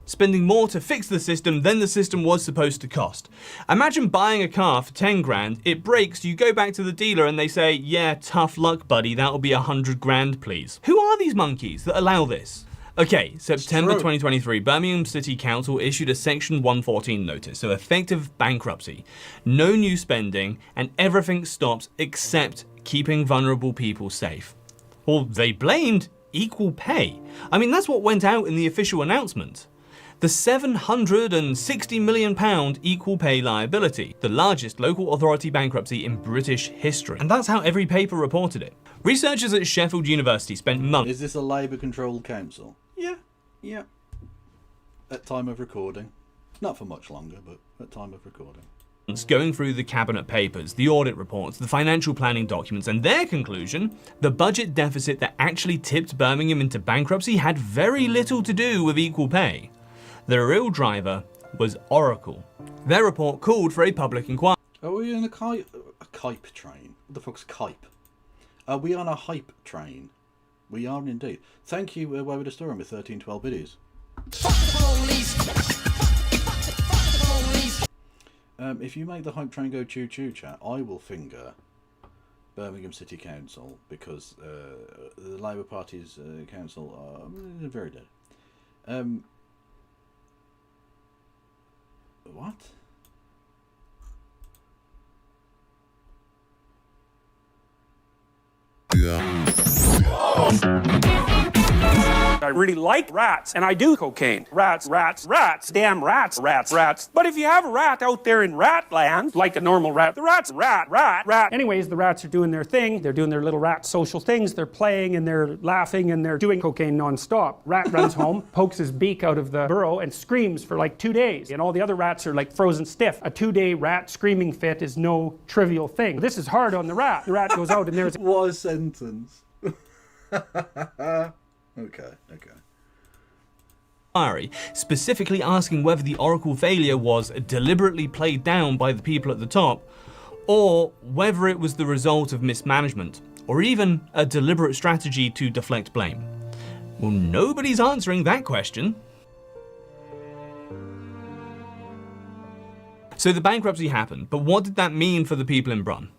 B: Spending more to fix the system than the system was supposed to cost. Imagine buying a car for 10 grand, it breaks, you go back to the dealer and they say, yeah, tough luck buddy, that'll be 100 grand please. Who are these monkeys that allow this? Okay, September 2023, Birmingham City Council issued a Section 114 notice, so effective bankruptcy. No new spending, and everything stops except keeping vulnerable people safe. Well, they blamed equal pay. I mean, that's what went out in the official announcement. The £760 million equal pay liability, the largest local authority bankruptcy in British history. And that's how every paper reported it. Researchers at Sheffield University spent months...
E: Is this a Labour-controlled council? Yeah. At time of recording. Not for much longer, but at time of recording.
B: Going through the cabinet papers, the audit reports, the financial planning documents, and their conclusion, the budget deficit that actually tipped Birmingham into bankruptcy had very little to do with equal pay. The real driver was Oracle. Their report called for a public inquiry.
E: Are we in a Kype train? What the fuck's Kype? Are we on a hype train? We are indeed. Thank you, Why Would a Story with 1312 biddies. If you make the hype train go choo choo, chat, I will finger Birmingham City Council because the Labour Party's council are very dead. What?
D: I really like rats, and I do cocaine. Rats, damn rats. But if you have a rat out there in rat land, like a normal rat, the rat's rat.
G: Anyways, the rats are doing their thing. They're doing their little rat social things. They're playing and they're laughing and they're doing cocaine non-stop. Rat runs home, pokes his beak out of the burrow and screams for like 2 days. And all the other rats are like frozen stiff. A 2-day rat screaming fit is no trivial thing. This is hard on the rat. The rat goes out and there's...
E: What a sentence. Okay.
B: Specifically asking whether the Oracle failure was deliberately played down by the people at the top, or whether it was the result of mismanagement, or even a deliberate strategy to deflect blame. Well, nobody's answering that question. So the bankruptcy happened, but what did that mean for the people in Brum?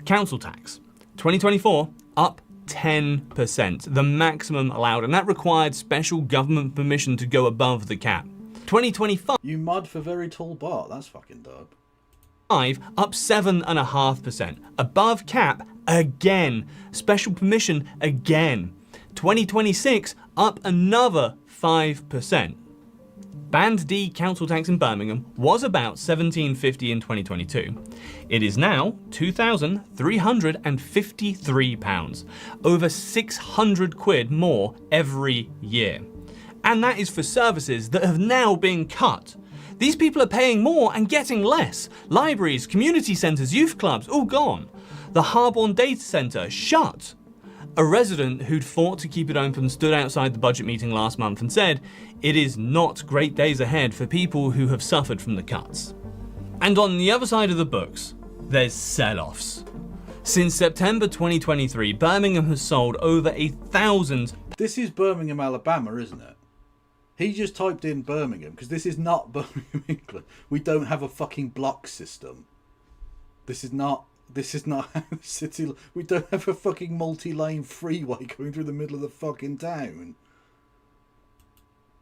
B: Council tax. 2024, up 10%, the maximum allowed, and that required special government permission to go above the cap. 2025.
E: You mud for very tall Bart. That's fucking dope.
B: Up 7.5%. Above cap again. Special permission again. 2026 up another 5%. Band D council tax in Birmingham was about £1,750 in 2022. It is now £2,353, over 600 quid more every year. And that is for services that have now been cut. These people are paying more and getting less. Libraries, community centres, youth clubs, all gone. The Harborne Data Centre, shut. A resident who'd fought to keep it open stood outside the budget meeting last month and said, "It is not great days ahead for people who have suffered from the cuts." And on the other side of the books, there's sell-offs. Since September 2023, Birmingham has sold over 1,000.
E: This is Birmingham, Alabama, isn't it? He just typed in Birmingham, because this is not Birmingham, England. We don't have a fucking block system. This is not how the city... We don't have a fucking multi-lane freeway going through the middle of the fucking town.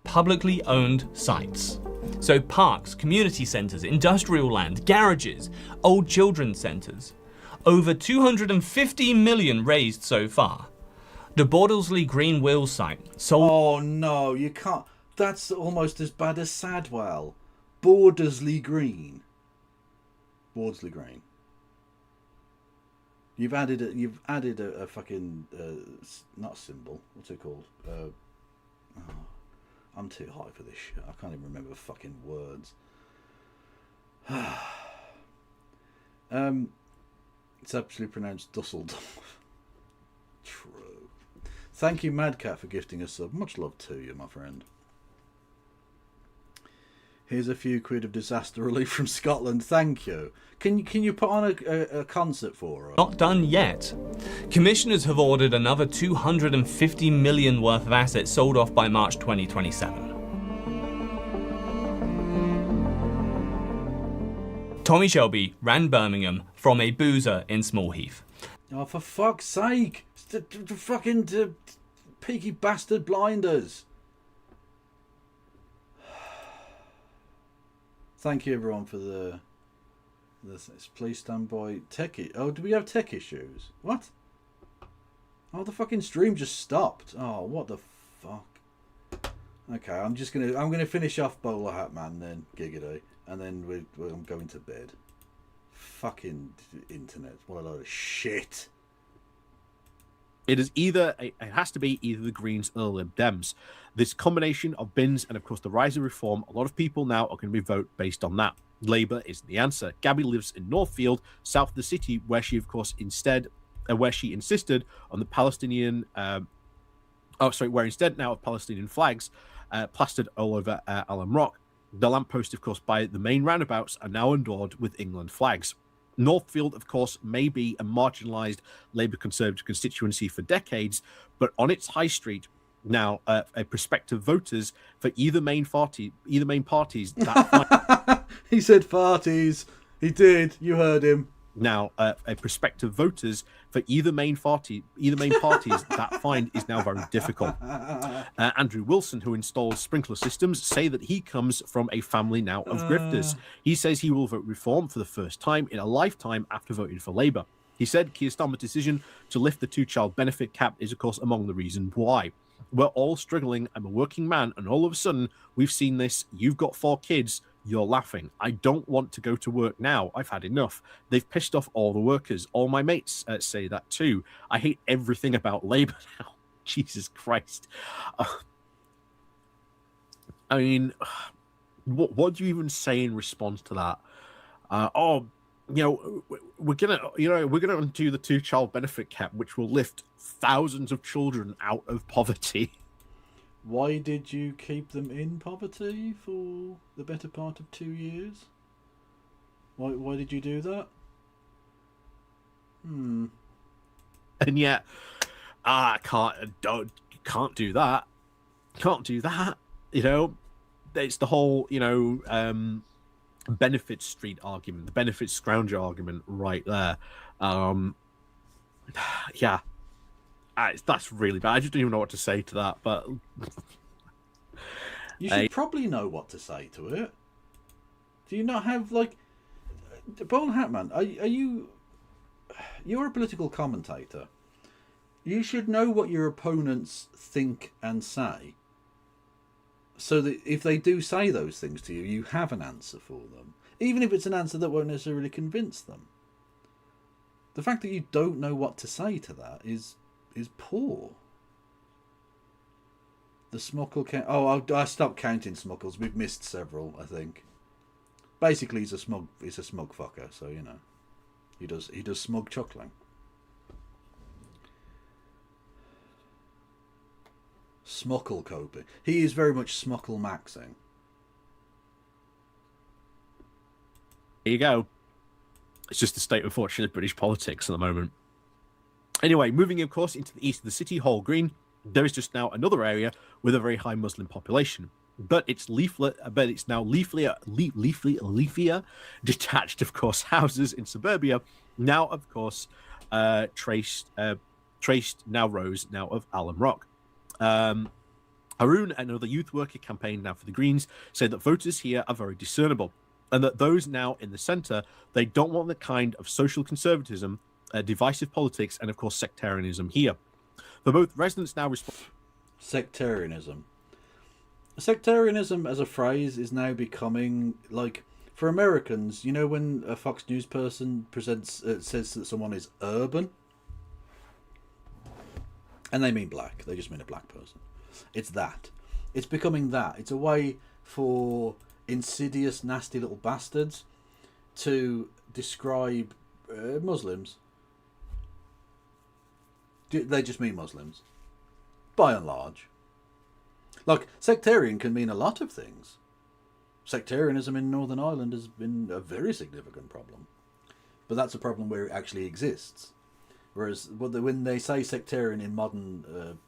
B: Publicly owned sites. So parks, community centres, industrial land, garages, old children's centres. Over 250 million raised so far. The Bordesley Green Wheels site sold...
E: Oh no, you can't... That's almost as bad as Sadwell. Bordesley Green. Bordesley Green. You've added a fucking not symbol. What's it called? I'm too high for this shit. I can't even remember fucking words. It's actually pronounced Dusseldorf. True. Thank you, Madcat, for gifting us sub. Much love to you, my friend. Here's a few quid of disaster relief from Scotland. Thank you. Can you put on a concert for us?
B: Not done yet. Commissioners have ordered another 250 million worth of assets sold off by March 2027. Tommy Shelby ran Birmingham from a boozer in Small Heath.
E: Oh, for fuck's sake! Fucking Peaky Bastard Blinders. Thank you everyone for the please stand by. Oh, do we have tech issues? What? Oh, the fucking stream just stopped. Oh, what the fuck? Okay, I'm gonna finish off Bowler Hat Man then, Giggity, and then I'm going to bed. Fucking internet, what a load of shit.
K: It has to be either the Greens or the Lib Dems. This combination of bins and, of course, the rise of reform, a lot of people now are going to vote based on that. Labour isn't the answer. Gabby lives in Northfield, south of the city, where she, of course, insisted on the Palestinian... where instead now of Palestinian flags plastered all over Alum Rock. The lampposts, of course, by the main roundabouts are now adorned with England flags. Northfield, of course, may be a marginalised Labour Conservative constituency for decades, but on its high street now, a prospective voters for either main parties. That
E: he said farties. He did. You heard him.
K: Now, a prospective voters for either main parties. That find is now very difficult. Andrew Wilson, who installs sprinkler systems, say that he comes from a family now of grifters. He says he will vote reform for the first time in a lifetime after voting for Labour. He said Keir Starmer's decision to lift the two-child benefit cap is, of course, among the reasons why. We're all struggling. I'm a working man, and all of a sudden, we've seen this. You've got 4 kids. You're laughing. I don't want to go to work now. I've had enough. They've pissed off all the workers. All my mates say that too. I hate everything about Labour now. Jesus Christ. I mean, what do you even say in response to that? We're gonna undo the two-child benefit cap, which will lift thousands of children out of poverty.
E: Why did you keep them in poverty for the better part of 2 years? Why did you do that?
K: And yet, can't do that. Can't do that. You know, it's the whole, benefit street argument, the benefit scrounger argument right there. Yeah. That's really bad. I just don't even know what to say to that. But
E: you should probably know what to say to it. Do you not have like, Bone Hatman? Are you? You're a political commentator. You should know what your opponents think and say, so that if they do say those things to you, you have an answer for them, even if it's an answer that won't necessarily convince them. The fact that you don't know what to say to that is poor. The Smuckle count. Oh, I stopped counting Smuckles. We've missed several, I think. Basically, he's a smug fucker. So you know, he does smug chuckling. Smuckle coping. He is very much Smuckle maxing.
K: There you go. It's just the state, unfortunately, of British politics at the moment. Anyway, moving, of course, into the east of the city, Hall Green, there is just now another area with a very high Muslim population. But it's now leafier, detached, of course, houses in suburbia. Now, of course, traced now rows now of Alum Rock. Haroon, another youth worker campaign now for the Greens, say that voters here are very discernible, and that those now in the centre, they don't want the kind of social conservatism, divisive politics, and of course sectarianism here. For both residents now
E: sectarianism as a phrase is now becoming like, for Americans, you know, when a Fox News person says that someone is urban, and they mean black, they just mean a black person. It's that. It's becoming that. It's a way for insidious, nasty little bastards to describe Muslims. They just mean Muslims, by and large. Like, sectarian can mean a lot of things. Sectarianism in Northern Ireland has been a very significant problem. But that's a problem where it actually exists. Whereas when they say sectarian in modern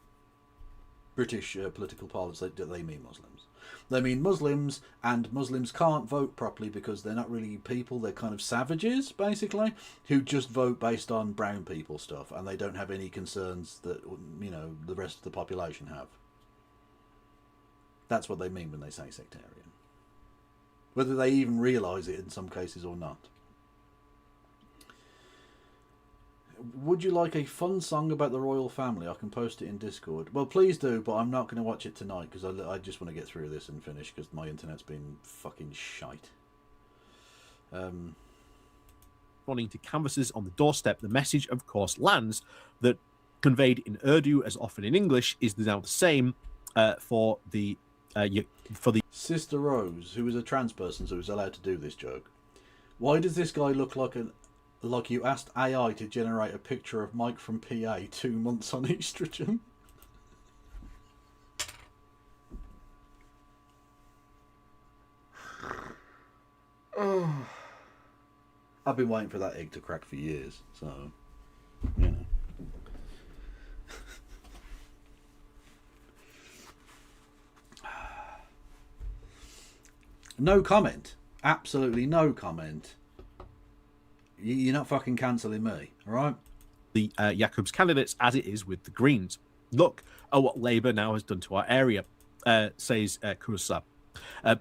E: British political parlance, they mean Muslims. They mean Muslims, and Muslims can't vote properly because they're not really people. They're kind of savages, basically, who just vote based on brown people stuff, and they don't have any concerns that, you know, the rest of the population have. That's what they mean when they say sectarian. Whether they even realise it in some cases or not. Would you like a fun song about the royal family? I can post it in Discord. Well, please do, but I'm not going to watch it tonight because I just want to get through this and finish because my internet's been fucking shite.
K: Responding to canvassers on the doorstep, the message, of course, lands that conveyed in Urdu as often in English is now the same for the
E: Sister Rose, who is a trans person, so is allowed to do this joke. Why does this guy look like you asked AI to generate a picture of Mike from PA 2 months on estrogen? Oh. I've been waiting for that egg to crack for years, so, you know. No comment. Absolutely no comment. You're not fucking cancelling me, all right?
K: The Jacob's candidates, as it is with the Greens. Look at what Labour now has done to our area, says Kursa,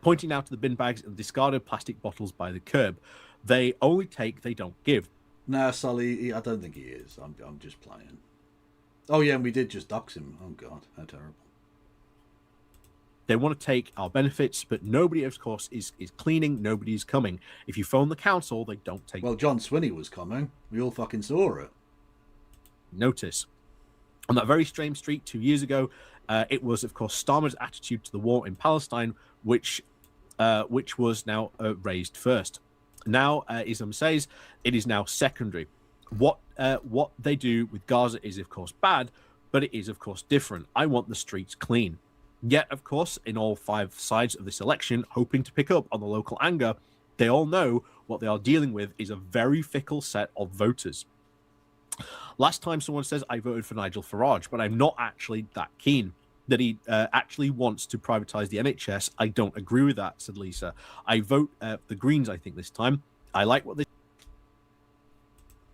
K: pointing out to the bin bags and discarded plastic bottles by the curb. They only take, they don't give.
E: No, Sully, I don't think he is. I'm just playing. Oh yeah, and we did just dox him. Oh God, how terrible.
K: They want to take our benefits, but nobody, of course, is cleaning. Nobody's coming. If you phone the council, they don't take.
E: Well, John Swinney was coming. We all fucking saw it.
K: Notice. On that very same street 2 years ago, it was, of course, Starmer's attitude to the war in Palestine, which was now raised first. Now, Islam says it is now secondary. What they do with Gaza is, of course, bad, but it is, of course, different. I want the streets clean. Yet, of course, in all 5 sides of this election, hoping to pick up on the local anger, they all know what they are dealing with is a very fickle set of voters. Last time someone says I voted for Nigel Farage, but I'm not actually that keen that he actually wants to privatise the NHS. I don't agree with that, said Lisa. I vote the Greens, I think, this time. I like what they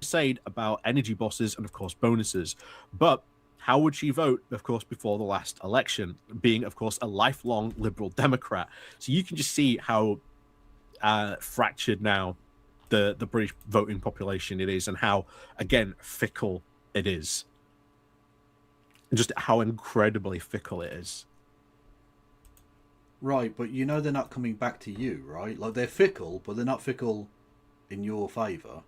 K: said about energy bosses and, of course, bonuses. But How would she vote, of course, before the last election, being, of course, a lifelong Liberal Democrat? So you can just see how fractured now the British voting population it is, and how, again, fickle it is. Just how incredibly fickle it is.
E: Right, but you know they're not coming back to you, right? Like, they're fickle, but they're not fickle in your favour.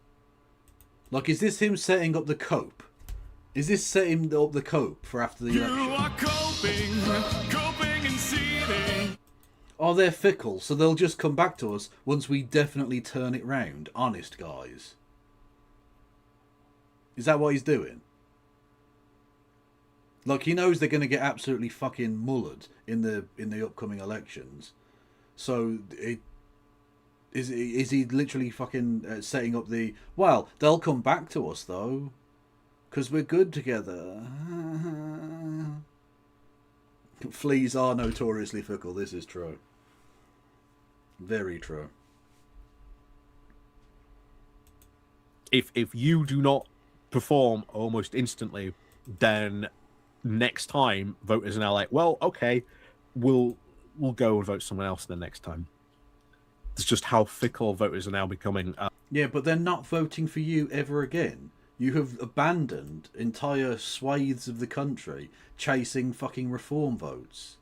E: Like, is this him setting up the cope? Is this setting up the cope for after the election?
H: You are coping and seething.
E: Oh, they're fickle, so they'll just come back to us once we definitely turn it round. Honest, guys. Is that what he's doing? Like, he knows they're going to get absolutely fucking mullered in the upcoming elections. So, is he literally fucking setting up the... Well, they'll come back to us, though. Because we're good together. Fleas are notoriously fickle. This is true. Very true.
K: If you do not perform almost instantly, then next time voters are now like, well, okay, we'll go and vote someone else the next time. It's just how fickle voters are now becoming.
E: Yeah, but they're not voting for you ever again. You have abandoned entire swathes of the country chasing fucking reform votes.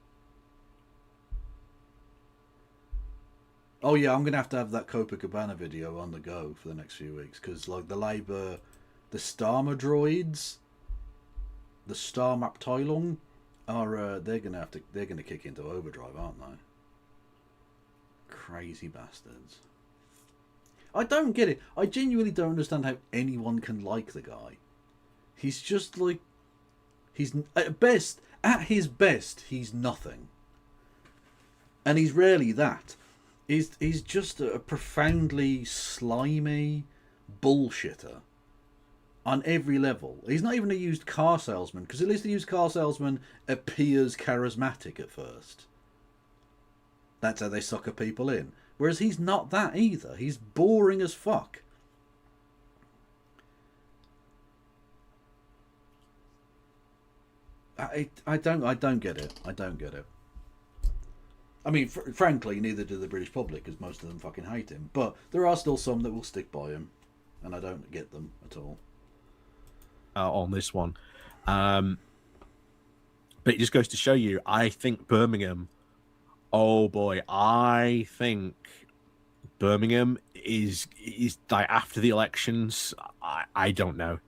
E: Oh yeah, I'm going to have that Copacabana video on the go for the next few weeks, because like the Labour, the Starmer droids, the Starmabteilung are they're gonna kick into overdrive, aren't they? Crazy bastards. I don't get it. I genuinely don't understand how anyone can like the guy. He's just like, he's at his best, he's nothing. And he's rarely that. He's just a profoundly slimy bullshitter on every level. He's not even a used car salesman, because at least the used car salesman appears charismatic at first. That's how they sucker people in. Whereas he's not that either. He's boring as fuck. I don't get it. I don't get it. I mean, frankly, neither do the British public, because most of them fucking hate him. But there are still some that will stick by him, and I don't get them at all.
K: On this one. But it just goes to show you, I think Birmingham, oh boy, I think Birmingham is like, after the elections, I don't know.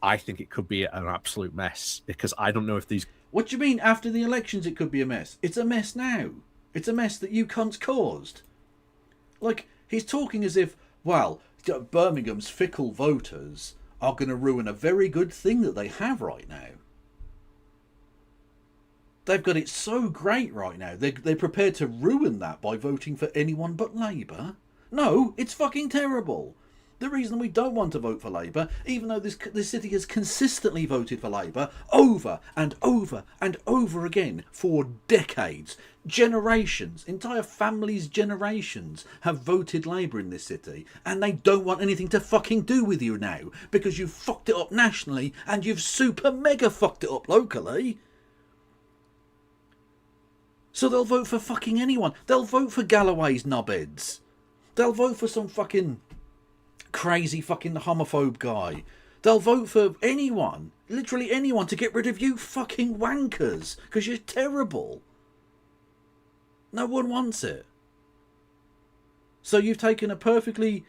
K: I think it could be an absolute mess, because I don't know if these...
E: What do you mean after the elections it could be a mess? It's a mess now. It's a mess that you cunts caused. Like, he's talking as if, well, Birmingham's fickle voters are going to ruin a very good thing that they have right now. They've got it so great right now. They're prepared to ruin that by voting for anyone but Labour. No, it's fucking terrible. The reason we don't want to vote for Labour, even though this city has consistently voted for Labour over and over and over again for decades, generations, entire families' generations have voted Labour in this city, and they don't want anything to fucking do with you now, because you've fucked it up nationally and you've super mega fucked it up locally. So they'll vote for fucking anyone. They'll vote for Galloway's knobheads. They'll vote for some fucking crazy fucking homophobe guy. They'll vote for anyone, literally anyone, to get rid of you fucking wankers, because you're terrible. No one wants it. So you've taken a perfectly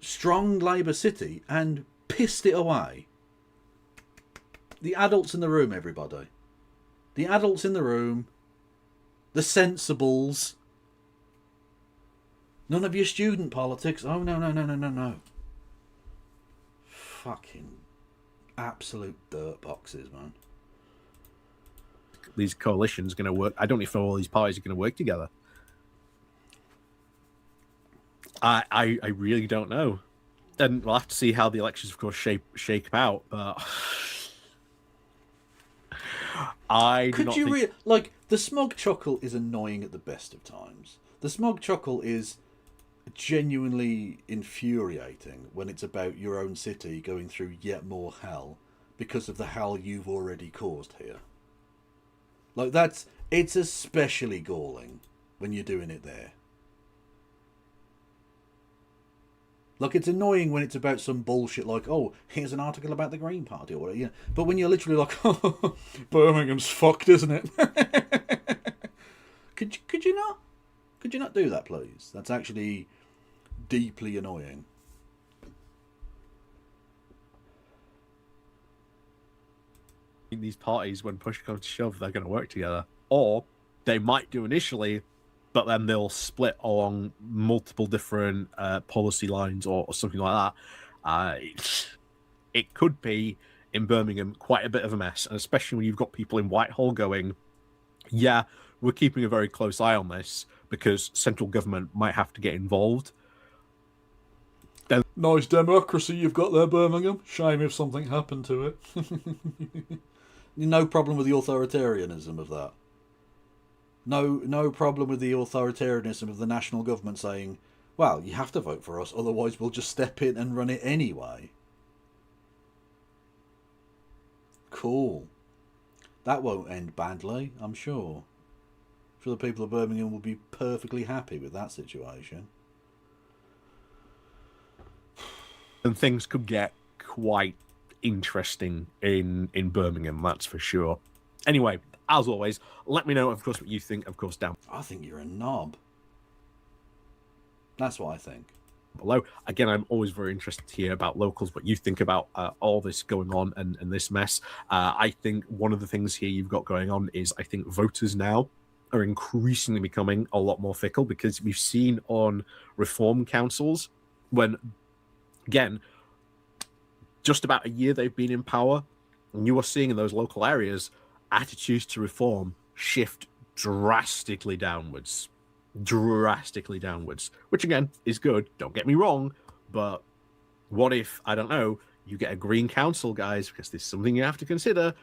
E: strong Labour city and pissed it away. The adults in the room, everybody. The adults in the room. The sensibles. None of your student politics. Oh, no. Fucking absolute dirt boxes, man.
K: These coalitions are going to work. I don't know if all these parties are going to work together. I really don't know. And we'll have to see how the elections, of course, shake out. But I do not think...
E: like, the smug chuckle is annoying at the best of times. The smug chuckle is genuinely infuriating when it's about your own city going through yet more hell. because of the hell you've already caused here. Like, it's especially galling when you're doing it there. Like, it's annoying when it's about some bullshit like, oh, here's an article about the Green Party or whatever. You know? But when you're literally like, oh, Birmingham's fucked, isn't it? Could you not? Could you not do that, please? That's actually deeply annoying.
K: These parties, when push comes to shove, they're going to work together. Or they might do initially, but then they'll split along multiple different policy lines or something like that. It could be, in Birmingham, quite a bit of a mess, and especially when you've got people in Whitehall going, yeah, we're keeping a very close eye on this because central government might have to get involved.
E: Nice democracy you've got there, Birmingham. Shame if something happened to it. No problem with the authoritarianism of that. No problem with the authoritarianism of the national government saying, well, you have to vote for us, otherwise we'll just step in and run it anyway. Cool. That won't end badly, I'm sure. I'm sure the people of Birmingham will be perfectly happy with that situation.
K: And things could get quite interesting in Birmingham, that's for sure. Anyway, as always, let me know, of course, what you think, of course, down.
E: I think you're a knob. That's what I think.
K: Below. Again, I'm always very interested to hear about locals, what you think about all this going on and this mess. I think one of the things here you've got going on is I think voters now are increasingly becoming a lot more fickle, because we've seen on reform councils when, again, just about a year they've been in power, and you are seeing in those local areas attitudes to reform shift drastically downwards, which again is good, don't get me wrong. But what if, I don't know, you get a green council, guys, because there's something you have to consider.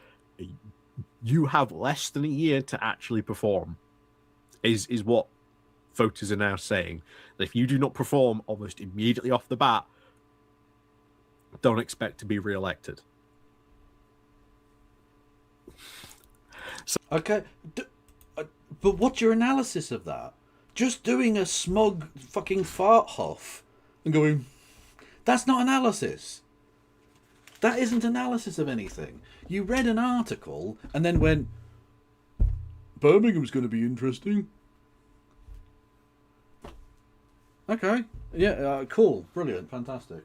K: You have less than a year to actually perform, is what voters are now saying. That if you do not perform almost immediately off the bat, don't expect to be re-elected.
E: So, okay, but what's your analysis of that? Just doing a smug fucking fart huff and going, that's not analysis. That isn't analysis of anything. You read an article and then went, Birmingham's going to be interesting. Okay, yeah, cool, brilliant, fantastic.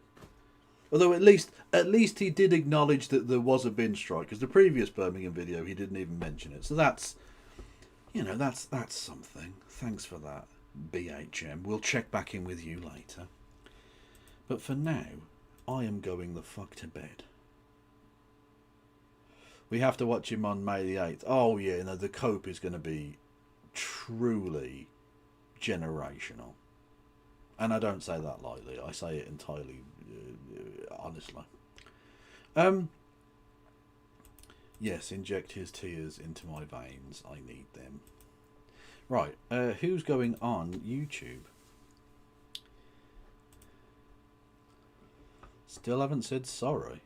E: Although at least he did acknowledge that there was a bin strike, because the previous Birmingham video he didn't even mention it. So that's, you know, that's something. Thanks for that, BHM. We'll check back in with you later. But for now, I am going the fuck to bed. We have to watch him on May the 8th. Oh yeah, no, the cope is going to be truly generational. And I don't say that lightly. I say it entirely honestly. Yes, inject his tears into my veins. I need them. Right, who's going on YouTube? Still haven't said sorry.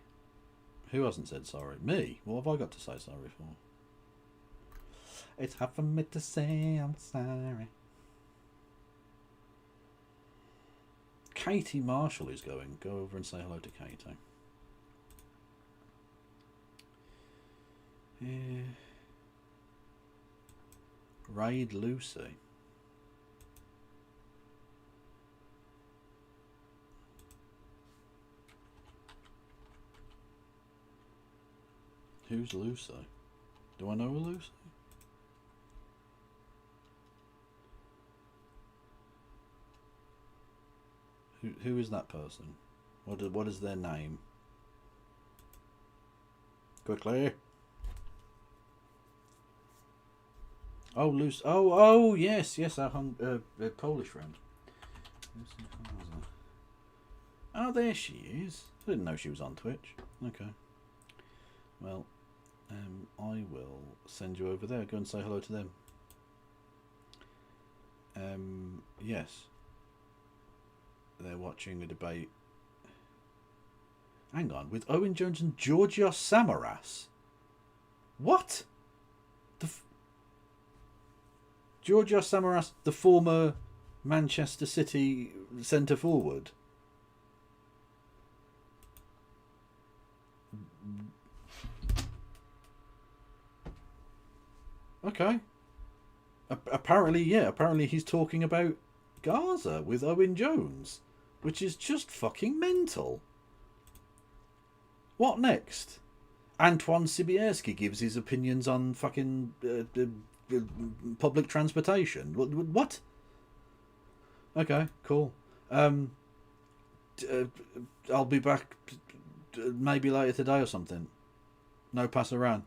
E: Who hasn't said sorry? Me. What have I got to say sorry for? It's hard for me to say I'm sorry. Katie Marshall is going. Go over and say hello to Katie. Raid Lucy. Who's Lucy? Do I know a Lucy? Who is that person? What is their name? Quickly. Oh, Lucy. Oh, yes, our Polish friend. Oh, there she is. I didn't know she was on Twitch. Okay. Well, I will send you over there. Go and say hello to them. Yes. They're watching a debate. Hang on, with Owen Jones and Georgios Samaras. What? Georgios Samaras, the former Manchester City centre forward. Okay. Apparently he's talking about Gaza with Owen Jones, which is just fucking mental. What next? Antoine Sibierski gives his opinions on fucking public transportation. What? Okay, cool. I'll be back maybe later today or something. No pass around.